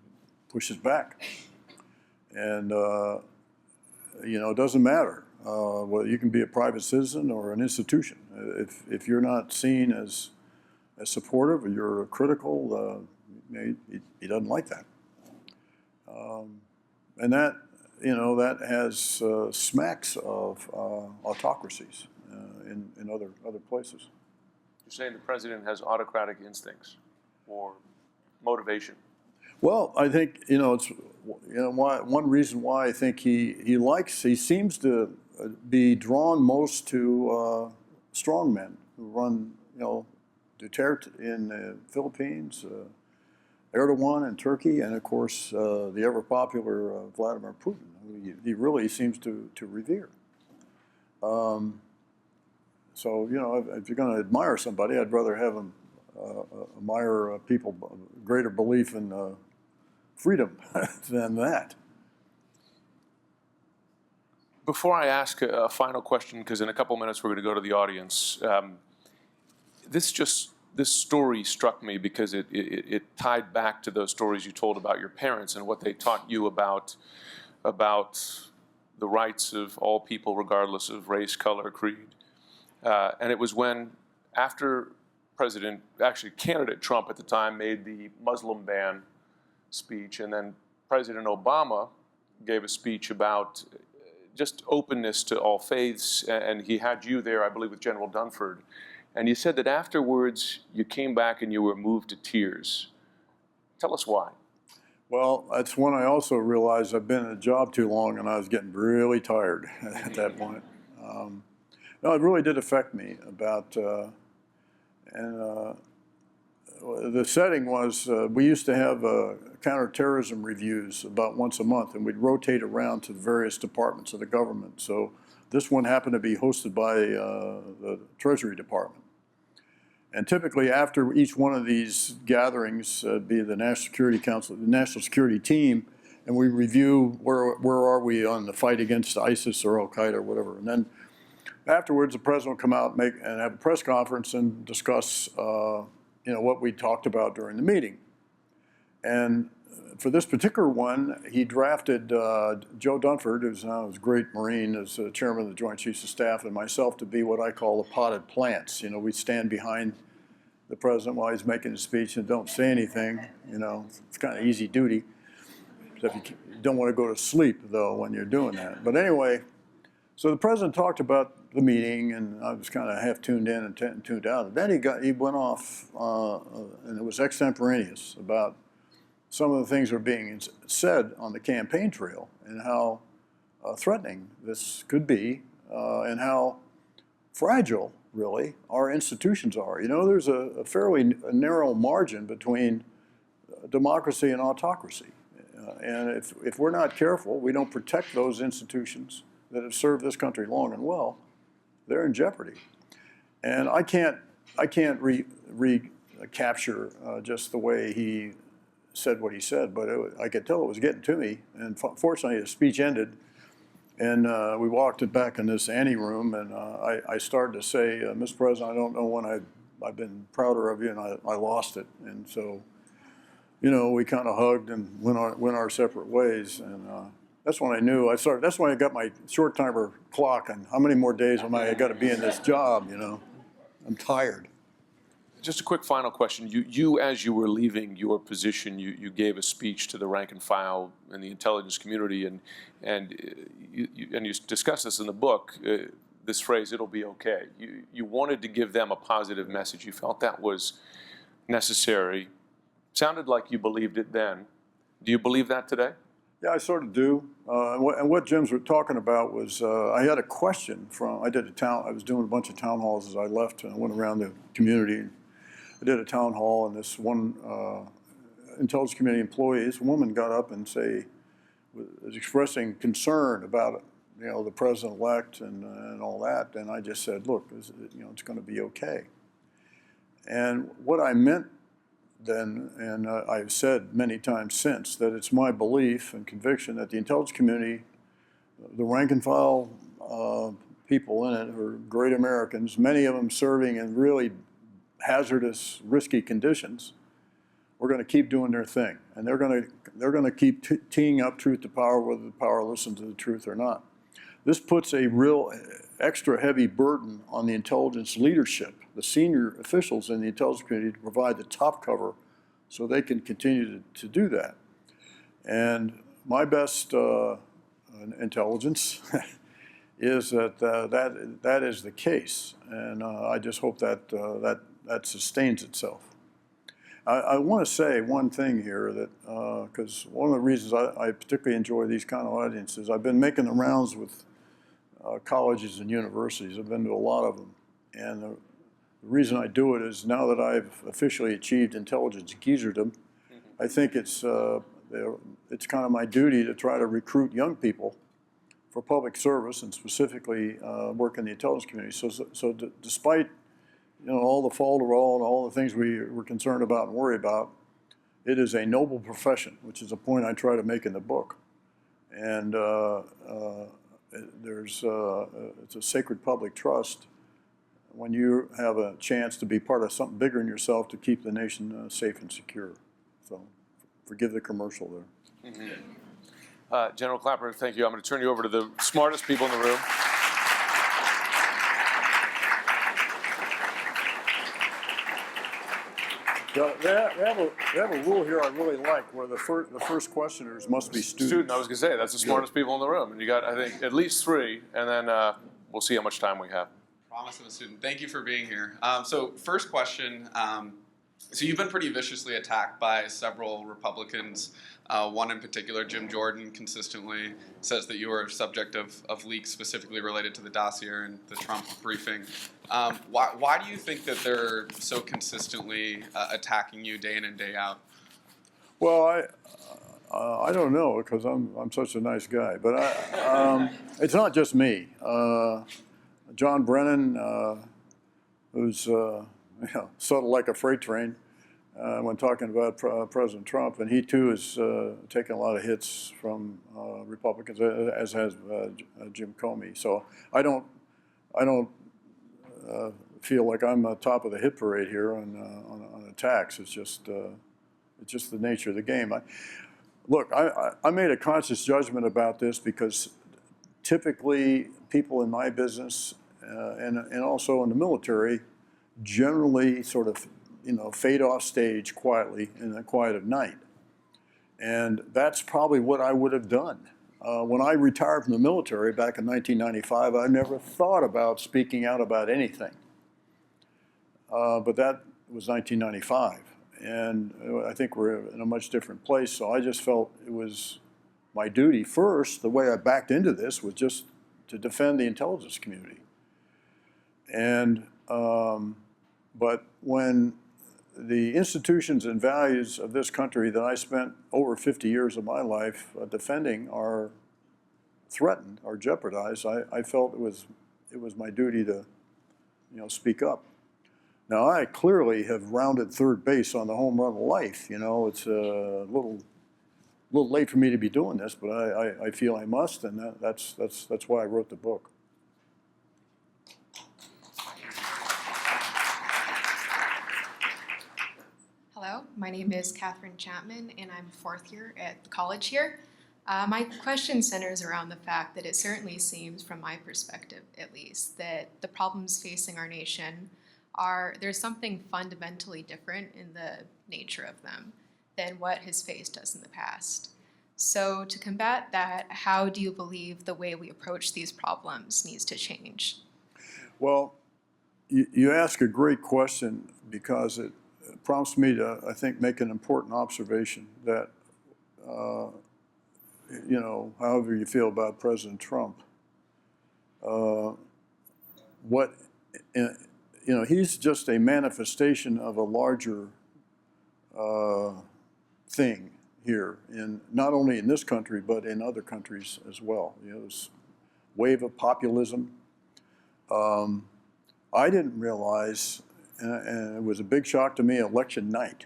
pushes back. And you know, it doesn't matter whether you can be a private citizen or an institution. If you're not seen as supportive, or you're critical, he doesn't like that. And that, you know, that has smacks of autocracies in other places. You're saying the president has autocratic instincts or motivation? Well, I think, you know, it's, you know, one reason why I think he seems to be drawn most to strong men who run, you know, Duterte in the Philippines, Erdogan in Turkey, and of course the ever popular Vladimir Putin, who he really seems to revere. So, you know, if you're going to admire somebody, I'd rather have him admire people, greater belief in freedom than that. Before I ask a final question, because in a couple minutes we're going to go to the audience, this story struck me because it tied back to those stories you told about your parents and what they taught you about the rights of all people, regardless of race, color, creed. And it was when, after candidate Trump at the time made the Muslim ban speech, and then President Obama gave a speech about just openness to all faiths, and he had you there, I believe, with General Dunford. And you said that afterwards you came back and you were moved to tears. Tell us why. Well, that's when I also realized I've been in a job too long and I was getting really tired at that point. No, it really did affect me about, the setting was, we used to have counterterrorism reviews about once a month, and we'd rotate around to the various departments of the government. So this one happened to be hosted by the Treasury Department. And typically after each one of these gatherings, be the National Security Council, the National Security Team, and we review where are we on the fight against ISIS or Al-Qaeda or whatever. And then afterwards, the president will come out and have a press conference and discuss you know, what we talked about during the meeting. And for this particular one, he drafted Joe Dunford, who's now a great Marine, as chairman of the Joint Chiefs of Staff, and myself to be what I call the potted plants. You know, we stand behind the president while he's making his speech and don't say anything. You know, it's kind of easy duty. Except you don't want to go to sleep, though, when you're doing that. But anyway, so the president talked about the meeting, and I was kind of half tuned in and tuned out. And then he went off, and it was extemporaneous about some of the things that were being said on the campaign trail and how threatening this could be, and how fragile, really, our institutions are. You know, there's a fairly narrow margin between democracy and autocracy. And if we're not careful, we don't protect those institutions that have served this country long and well, they're in jeopardy. And I can't recapture just the way he said what he said, but I could tell it was getting to me. And fortunately, his speech ended, and we walked it back in this anteroom, and I started to say, Mr. President, I don't know when I've been prouder of you, and I lost it. And so, you know, we kind of hugged and went our separate ways. And that's when I knew that's when I got my short timer clock on how many more days am I got to be in this job, you know. I'm tired. Just a quick final question. You as you were leaving your position, you gave a speech to the rank and file in the intelligence community, and you discuss this in the book. this phrase, "it'll be okay." You wanted to give them a positive message. You felt that was necessary. Sounded like you believed it then. Do you believe that today? Yeah, I sort of do. And what Jim's were talking about was, I had a question from, I was doing a bunch of town halls as I left, and I went around the community. I did a town hall, and this one intelligence community employee, this woman got up and was expressing concern about, the president-elect and all that. And I just said, look, it's going to be okay. And what I meant then, and I've said many times since, that it's my belief and conviction that the intelligence community, the rank and file people in it are great Americans, many of them serving in really hazardous, risky conditions. We're going to keep doing their thing, and they're going to keep teeing up truth to power, whether the power listens to the truth or not. This puts a real extra heavy burden on the intelligence leadership, the senior officials in the intelligence community, to provide the top cover so they can continue to do that. And my best intelligence is that is the case, and I just hope that that sustains itself. I want to say one thing here, that because one of the reasons I particularly enjoy these kind of audiences, I've been making the rounds with colleges and universities. I've been to a lot of them, and the reason I do it is, now that I've officially achieved intelligence geezerdom, I think it's kind of my duty to try to recruit young people for public service, and specifically work in the intelligence community. So despite all the falderall and all the things we're concerned about and worry about, it is a noble profession, which is a point I try to make in the book. And it's a sacred public trust when you have a chance to be part of something bigger than yourself to keep the nation safe and secure. So forgive the commercial there. Mm-hmm. General Clapper, thank you. I'm going to turn you over to the smartest people in the room. They have a rule here I really like, where the first questioners must be students. I was going to say, that's the smartest people in the room. And you got, I think, at least three, and then we'll see how much time we have. Promise of a student. Thank you for being here. So first question, so you've been pretty viciously attacked by several Republicans. One in particular, Jim Jordan, consistently says that you were subject of leaks specifically related to the dossier and the Trump briefing. Why do you think that they're so consistently attacking you day in and day out? Well, I don't know, because I'm such a nice guy, but it's not just me. John Brennan, who's subtle like a freight train when talking about President Trump, and he too has taken a lot of hits from Republicans, as has Jim Comey. So I don't feel like I'm on top of the hit parade here on attacks. It's just the nature of the game. Look, I made a conscious judgment about this, because typically people in my business and also in the military generally sort of fade off stage quietly in the quiet of night. And that's probably what I would have done. When I retired from the military back in 1995, I never thought about speaking out about anything. But that was 1995. And I think we're in a much different place. So I just felt it was my duty first. The way I backed into this was just to defend the intelligence community. And but when the institutions and values of this country that I spent over 50 years of my life defending are threatened or jeopardized, I felt it was my duty to speak up. Now, I clearly have rounded third base on the home run of life. It's a little late for me to be doing this, but I feel I must, and that's why I wrote the book. Hello, my name is Catherine Chapman, and I'm a fourth year at the college here. My question centers around the fact that it certainly seems, from my perspective at least, that the problems facing our nation there's something fundamentally different in the nature of them than what has faced us in the past. So to combat that, how do you believe the way we approach these problems needs to change? Well, you ask a great question because it prompts me to, I think, make an important observation that, you know, however you feel about President Trump, what, you know, he's just a manifestation of a larger thing here, in not only in this country but in other countries as well. You know, this wave of populism. I didn't realize, and it was a big shock to me, election night,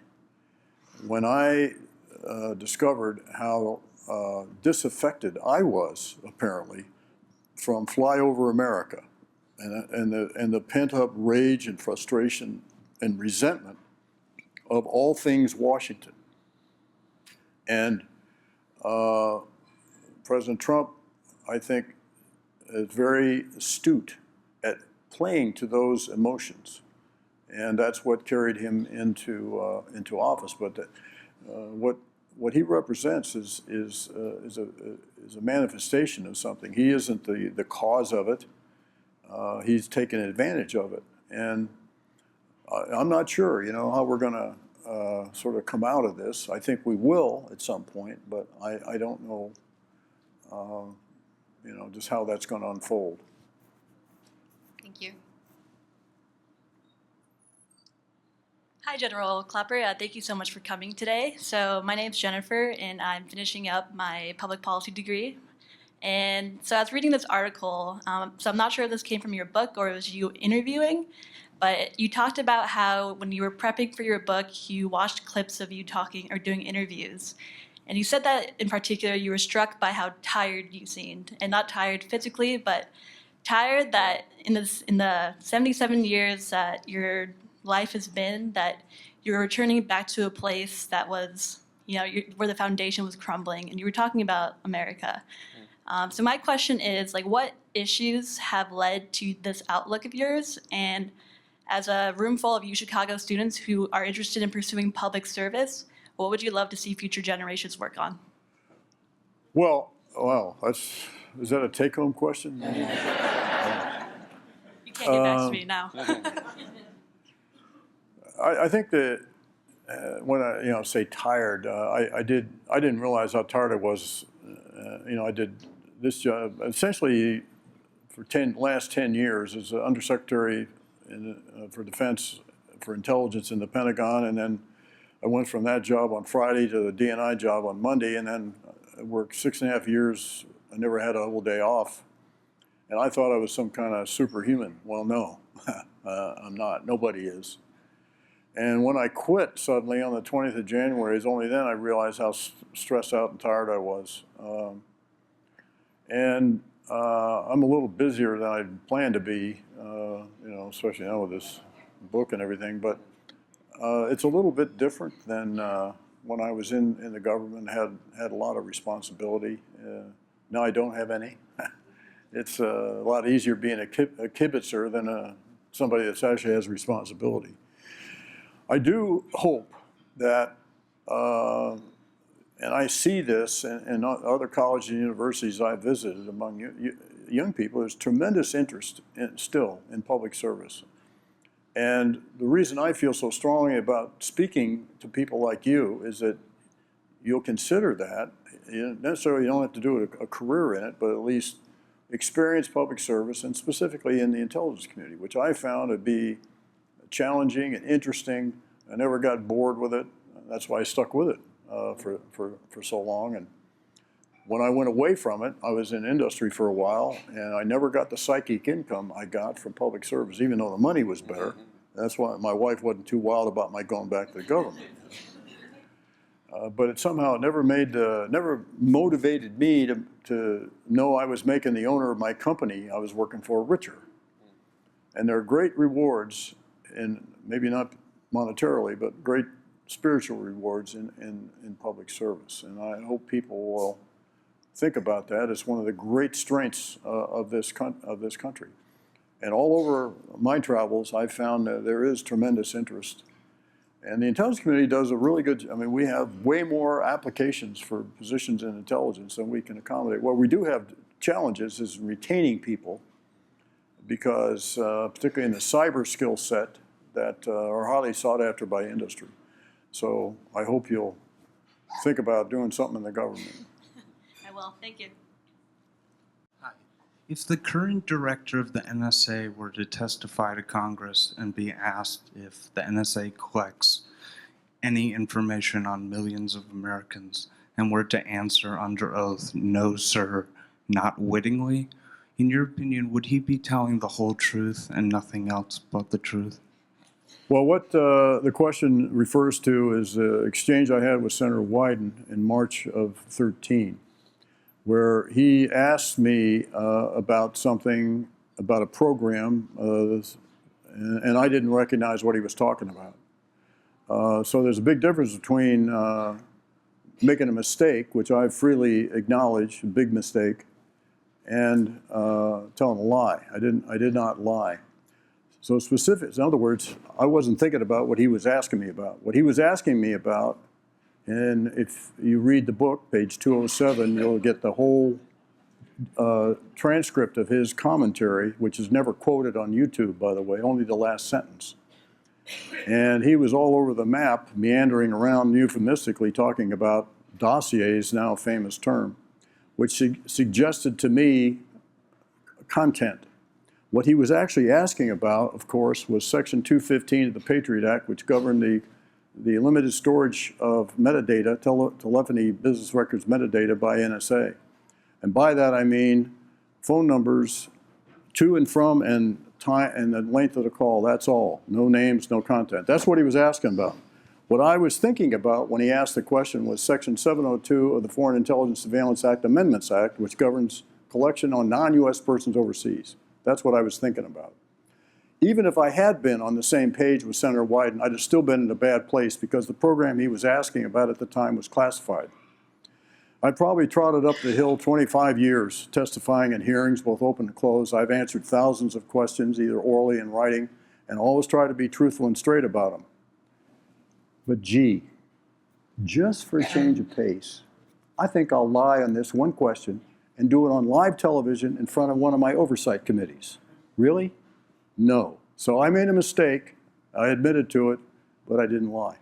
when I discovered how disaffected I was, apparently, from Flyover America and the pent-up rage and frustration and resentment of all things Washington. And President Trump, I think, is very astute at playing to those emotions, and that's what carried him into office. But what he represents is a manifestation of something. He isn't the cause of it. He's taken advantage of it, and I'm not sure, you know, how we're going to sort of come out of this. I think we will at some point, but I don't know, you know, just how that's going to unfold. Thank you. Hi, General Clapper. Thank you so much for coming today. So my name's Jennifer, and I'm finishing up my public policy degree. And so I was reading this article, so I'm not sure if this came from your book or it was you interviewing, but you talked about how when you were prepping for your book, you watched clips of you talking or doing interviews. And you said that in particular, you were struck by how tired you seemed, and not tired physically, but tired that in the 77 years that your life has been, that you're returning back to a place that was, you know, where the foundation was crumbling, and you were talking about America. So my question is, like, what issues have led to this outlook of yours? And as a room full of UChicago students who are interested in pursuing public service, what would you love to see future generations work on? Well, wow, is that a take-home question? You can't get back to me now. I think that when I say tired, I didn't realize how tired I was. I did this job essentially for last 10 years as Undersecretary for Defense for Intelligence in the Pentagon, and then I went from that job on Friday to the DNI job on Monday, and then I worked 6.5 years. I never had a whole day off, and I thought I was some kind of superhuman. Well, no, I'm not. Nobody is. And when I quit suddenly on the 20th of January, it's only then I realized how stressed out and tired I was. I'm a little busier than I planned to be, especially now with this book and everything. But it's a little bit different than when I was in the government, had a lot of responsibility. Now I don't have any. It's a lot easier being a kibitzer than somebody that actually has responsibility. I do hope that, and I see this in other colleges and universities I've visited among young people, there's tremendous interest still in public service. And the reason I feel so strongly about speaking to people like you is that you'll consider that. You don't have to do a career in it, but at least experience public service, and specifically in the intelligence community, which I found to be challenging and interesting. I never got bored with it. That's why I stuck with it for so long. And when I went away from it, I was in industry for a while, and I never got the psychic income I got from public service, even though the money was better. That's why my wife wasn't too wild about my going back to the government. But it somehow never motivated me to know I was making the owner of my company I was working for richer. And there are great rewards, and maybe not monetarily, but great spiritual rewards in public service. And I hope people will think about that as one of the great strengths of this country. And all over my travels, I've found that there is tremendous interest. And the intelligence community does a really good, we have way more applications for positions in intelligence than we can accommodate. What we do have challenges is retaining people, because particularly in the cyber skill set that are highly sought after by industry. So I hope you'll think about doing something in the government. I will. Thank you. Hi. If the current director of the NSA were to testify to Congress and be asked if the NSA collects any information on millions of Americans and were to answer under oath, no, sir, not wittingly, in your opinion, would he be telling the whole truth and nothing else but the truth? Well, what the question refers to is the exchange I had with Senator Wyden in March of 13, where he asked me about something, about a program, and I didn't recognize what he was talking about. So there's a big difference between making a mistake, which I freely acknowledge, a big mistake, and telling a lie. I did not lie. So specifics, in other words, I wasn't thinking about what he was asking me about. What he was asking me about, and if you read the book, page 207, you'll get the whole transcript of his commentary, which is never quoted on YouTube, by the way, only the last sentence. And he was all over the map, meandering around euphemistically, talking about dossiers, now a famous term, which suggested to me content. What he was actually asking about, of course, was Section 215 of the Patriot Act, which governed the limited storage of metadata, telephony business records metadata by NSA. And by that I mean phone numbers to and from and time and the length of the call, that's all. No names, no content. That's what he was asking about. What I was thinking about when he asked the question was Section 702 of the Foreign Intelligence Surveillance Act Amendments Act, which governs collection on non-U.S. persons overseas. That's what I was thinking about. Even if I had been on the same page with Senator Wyden, I'd have still been in a bad place because the program he was asking about at the time was classified. I probably trotted up the hill 25 years testifying in hearings, both open and closed. I've answered thousands of questions, either orally and writing, and always try to be truthful and straight about them. But gee, just for a change of pace, I think I'll lie on this one question and do it on live television in front of one of my oversight committees. Really? No. So I made a mistake. I admitted to it, but I didn't lie.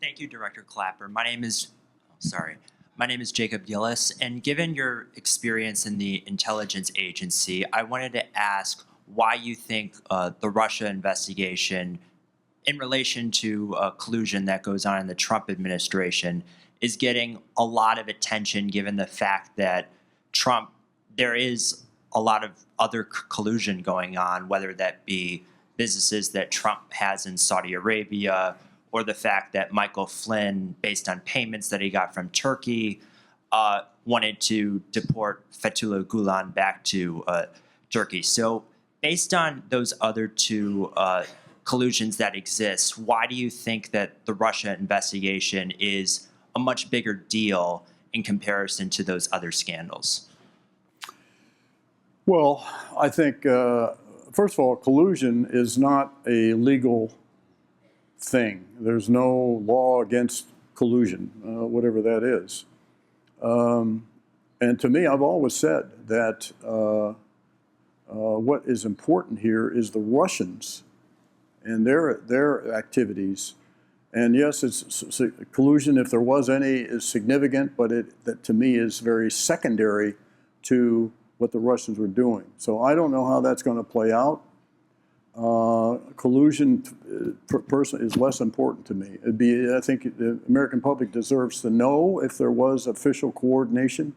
Thank you, Director Clapper. My name is Jacob Gillis, and given your experience in the intelligence agency, I wanted to ask why you think the Russia investigation in relation to collusion that goes on in the Trump administration is getting a lot of attention given the fact that there is a lot of other collusion going on, whether that be businesses that Trump has in Saudi Arabia, or the fact that Michael Flynn, based on payments that he got from Turkey, wanted to deport Fethullah Gulen back to Turkey. So based on those other two collusions that exist, why do you think that the Russia investigation is a much bigger deal in comparison to those other scandals? Well, I think, first of all, collusion is not a legal thing. There's no law against collusion, whatever that is. And to me, I've always said that what is important here is the Russians and their activities. And yes, it's collusion, if there was any, is significant, but that to me is very secondary to what the Russians were doing. So I don't know how that's going to play out. Collusion is less important to me. I think the American public deserves to know if there was official coordination,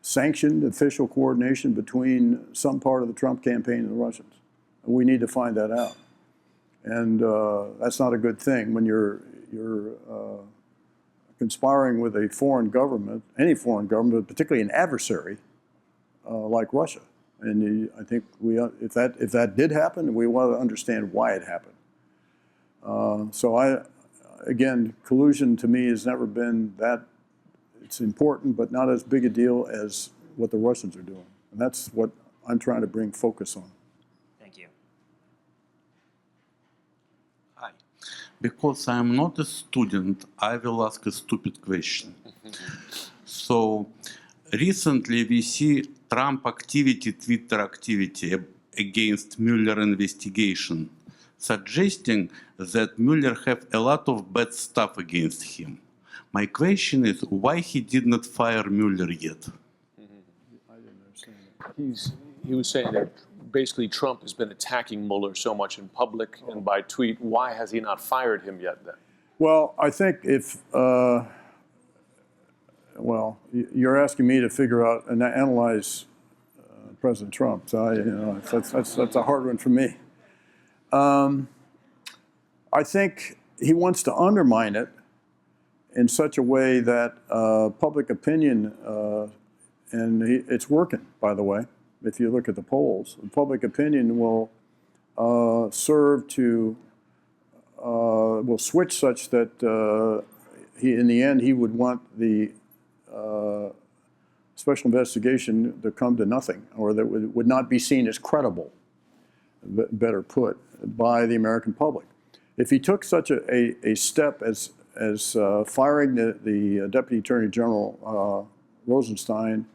sanctioned official coordination between some part of the Trump campaign and the Russians. We need to find that out. And that's not a good thing when you're conspiring with a foreign government, any foreign government, particularly an adversary like Russia. And I think if that did happen, we want to understand why it happened. So again, collusion to me has never been that. It's important, but not as big a deal as what the Russians are doing. And that's what I'm trying to bring focus on. Thank you. Hi. Because I'm not a student, I will ask a stupid question. So recently we see Trump activity, Twitter activity against Mueller investigation, suggesting that Mueller have a lot of bad stuff against him. My question is why he did not fire Mueller yet? He was saying that basically Trump has been attacking Mueller so much in public and by tweet. Why has he not fired him yet then? Well, I think if, well, you're asking me to figure out and analyze President Trump, so that's a hard one for me. I think he wants to undermine it in such a way that public opinion, it's working, by the way, if you look at the polls, public opinion will serve to, will switch such that in the end, he would want the special investigation to come to nothing, or that would not be seen as credible, better put, by the American public. If he took such a step as firing the Deputy Attorney General Rosenstein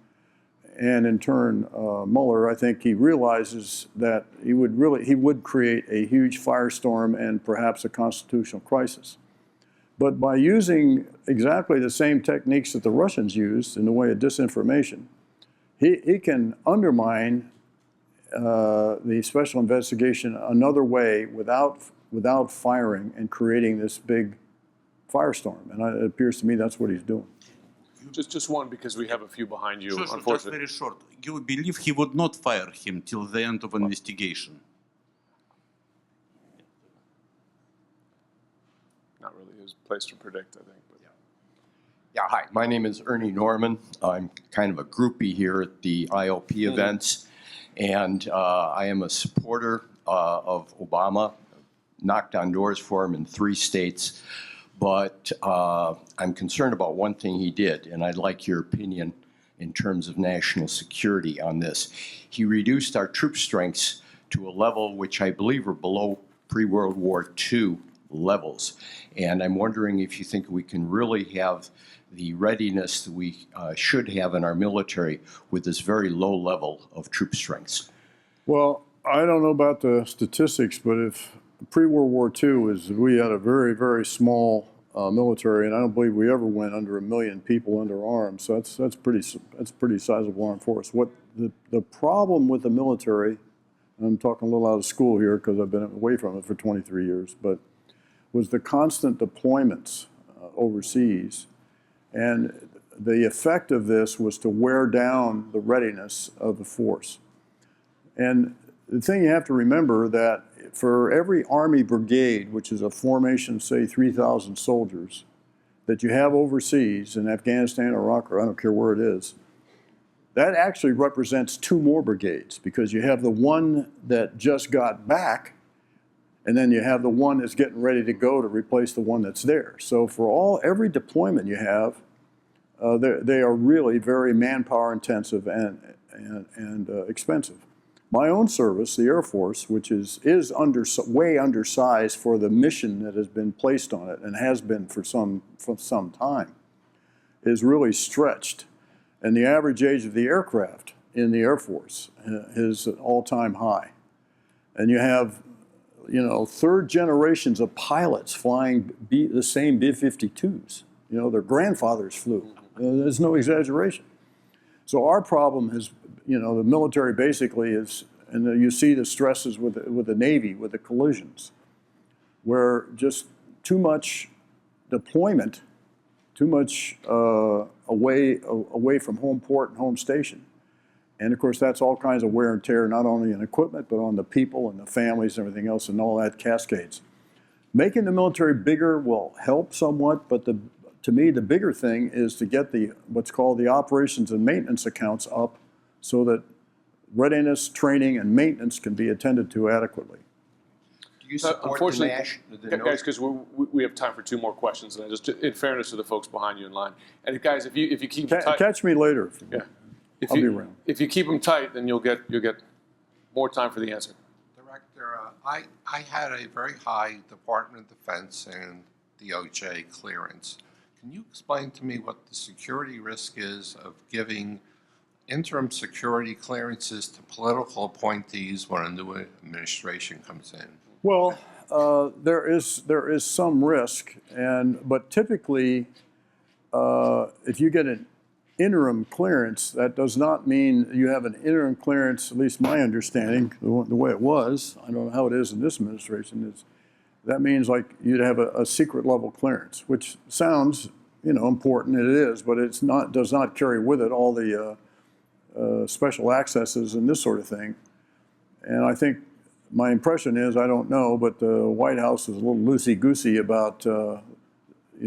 and in turn Mueller, I think he realizes that he would create a huge firestorm and perhaps a constitutional crisis. But by using exactly the same techniques that the Russians used in the way of disinformation, he can undermine the special investigation another way without firing and creating this big firestorm. And it appears to me that's what he's doing. Just one, because we have a few behind you, Sure, just unfortunately. very short. You believe he would not fire him till the end of investigation? Not really his place to predict, I think. But. Yeah, hi. My name is Ernie Norman. I'm kind of a groupie here at the IOP events, and I am a supporter of Obama. Knocked on doors for him in 3 states, but I'm concerned about one thing he did, and I'd like your opinion in terms of national security on this. He reduced our troop strengths to a level which I believe are below pre-World War II levels, and I'm wondering if you think we can really have the readiness that we should have in our military with this very low level of troop strengths. Well, I don't know about the statistics, but if pre-World War II we had a very, very small military, and I don't believe we ever went under 1 million people under arms. So that's pretty sizable armed force. What the problem with the military, I'm talking a little out of school here because I've been away from it for 23 years, but was the constant deployments overseas. And the effect of this was to wear down the readiness of the force. And the thing you have to remember that for every Army brigade, which is a formation, say 3,000 soldiers, that you have overseas in Afghanistan or Iraq, or I don't care where it is, that actually represents 2 more brigades, because you have the one that just got back, and then you have the one that's getting ready to go to replace the one that's there. So for every deployment you have, they are really very manpower intensive and expensive. My own service, the Air Force, which is way undersized for the mission that has been placed on it and has been for some time, is really stretched. And the average age of the aircraft in the Air Force is an all-time high. And you have, 3rd generations of pilots flying the same B-52s. Their grandfathers flew. There's no exaggeration. So our problem is, the military basically is, and you see the stresses with the Navy, with the collisions, where just too much deployment, too much away from home port and home station. And of course, that's all kinds of wear and tear, not only in equipment, but on the people and the families and everything else, and all that cascades. Making the military bigger will help somewhat, but to me, the bigger thing is to get what's called the operations and maintenance accounts up so that readiness, training, and maintenance can be attended to adequately. Do you support Unfortunately, guys, because we have time for 2 more questions, and just in fairness to the folks behind you in line, and guys, if you keep tight, catch me later. Yeah, I'll be around. If you keep them tight, then you'll get more time for the answer. Director, I had a very high Department of Defense and DOJ clearance. Can you explain to me what the security risk is of giving interim security clearances to political appointees when a new administration comes in? Well, there is some risk, but typically, if you get an interim clearance, that does not mean you have an interim clearance. At least my understanding, the way it was, I don't know how it is in this administration, is that means like you'd have a secret level clearance, which sounds, important. It is, but it's not. Does not carry with it all the special accesses and this sort of thing. And I think my impression is, I don't know, but the White House is a little loosey-goosey about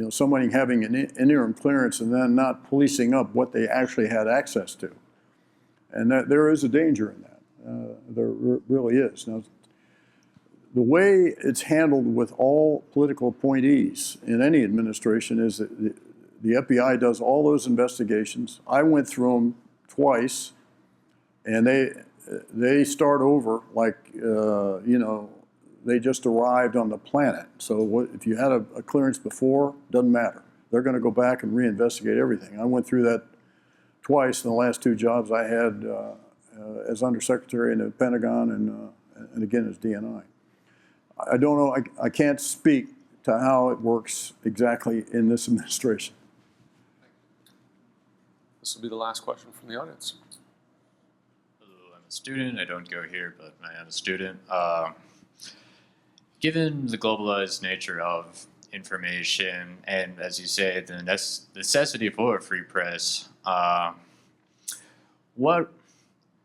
somebody having an interim clearance and then not policing up what they actually had access to. And that there is a danger in that. There really is. Now, the way it's handled with all political appointees in any administration is that the FBI does all those investigations. I went through them twice, and they start over like, they just arrived on the planet. So if you had a clearance before, doesn't matter. They're going to go back and reinvestigate everything. I went through that twice in the last two jobs I had as undersecretary in the Pentagon and again as DNI. I don't know, I can't speak to how it works exactly in this administration. This will be the last question from the audience. Hello, I'm a student. I don't go here, but I am a student. Given the globalized nature of information and, as you say, the necessity for a free press, what,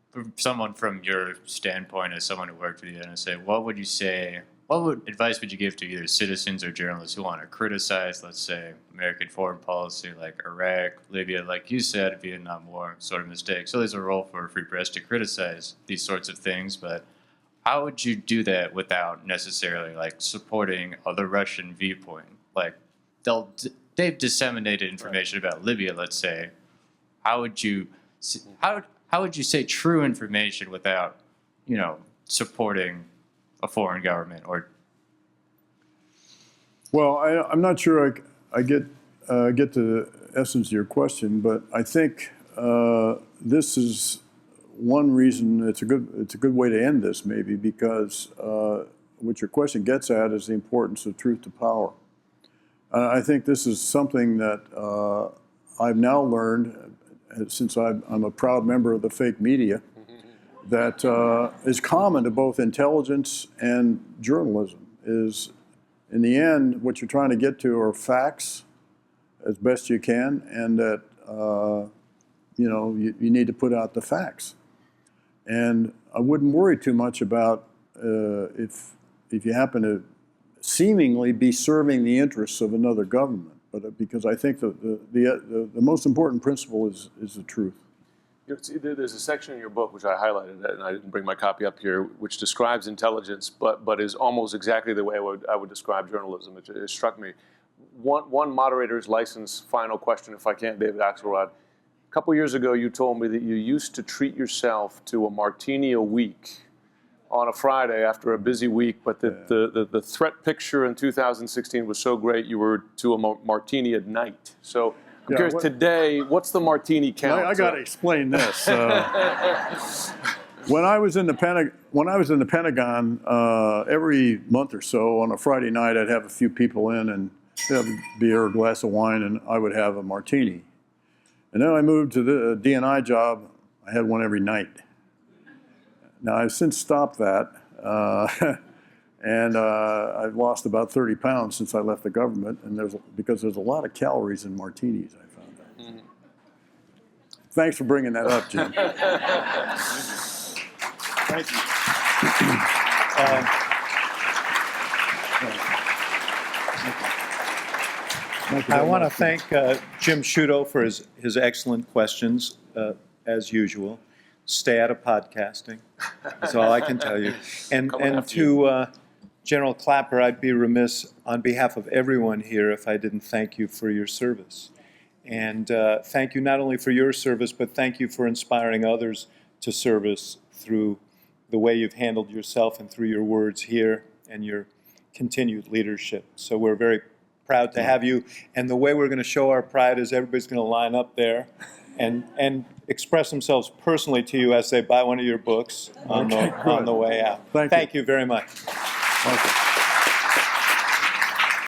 for someone from your standpoint as someone who worked for the NSA, what advice would you give to either citizens or journalists who want to criticize, let's say, American foreign policy like Iraq, Libya, like you said, Vietnam War sort of mistakes? So there's a role for a free press to criticize these sorts of things, but how would you do that without necessarily like supporting the Russian viewpoint? Like they've disseminated information about Libya, let's say. How would you say true information without, supporting a foreign government? Or well, I'm not sure I get to the essence of your question, but I think this is one reason it's a good way to end this, maybe, because what your question gets at is the importance of truth to power. I think this is something that I've now learned, since I'm a proud member of the fake media, that is common to both intelligence and journalism. Is in the end, what you're trying to get to are facts as best you can, and that you need to put out the facts. And I wouldn't worry too much about if you happen to seemingly be serving the interests of another government, but because I think the most important principle is the truth. There's a section in your book which I highlighted, and I didn't bring my copy up here, which describes intelligence, but is almost exactly the way I would describe journalism. It struck me. One moderator's license final question, if I can, David Axelrod. A couple years ago, you told me that you used to treat yourself to a martini a week on a Friday after a busy week, but the threat picture in 2016 was so great you were to a martini at night. So I'm curious, today, what's the martini count? I got to explain this. When I was in the Pentagon, every month or so on a Friday night, I'd have a few people in and have a beer, a glass of wine, and I would have a martini. And then I moved to the DNI job. I had one every night. Now, I've since stopped that, and I've lost about 30 pounds since I left the government, and because there's a lot of calories in martinis, I found out. Mm-hmm. Thanks for bringing that up, Jim. Thank you. I want to thank Jim Sciutto for his excellent questions, as usual. Stay out of podcasting. That's all I can tell you. And to General Clapper, I'd be remiss on behalf of everyone here if I didn't thank you for your service. And thank you not only for your service, but thank you for inspiring others to service through the way you've handled yourself and through your words here and your continued leadership. So we're very proud to have you. And the way we're going to show our pride is everybody's going to line up there. and express themselves personally to you as they buy one of your books on the way out. Thank you. Thank you very much. Okay.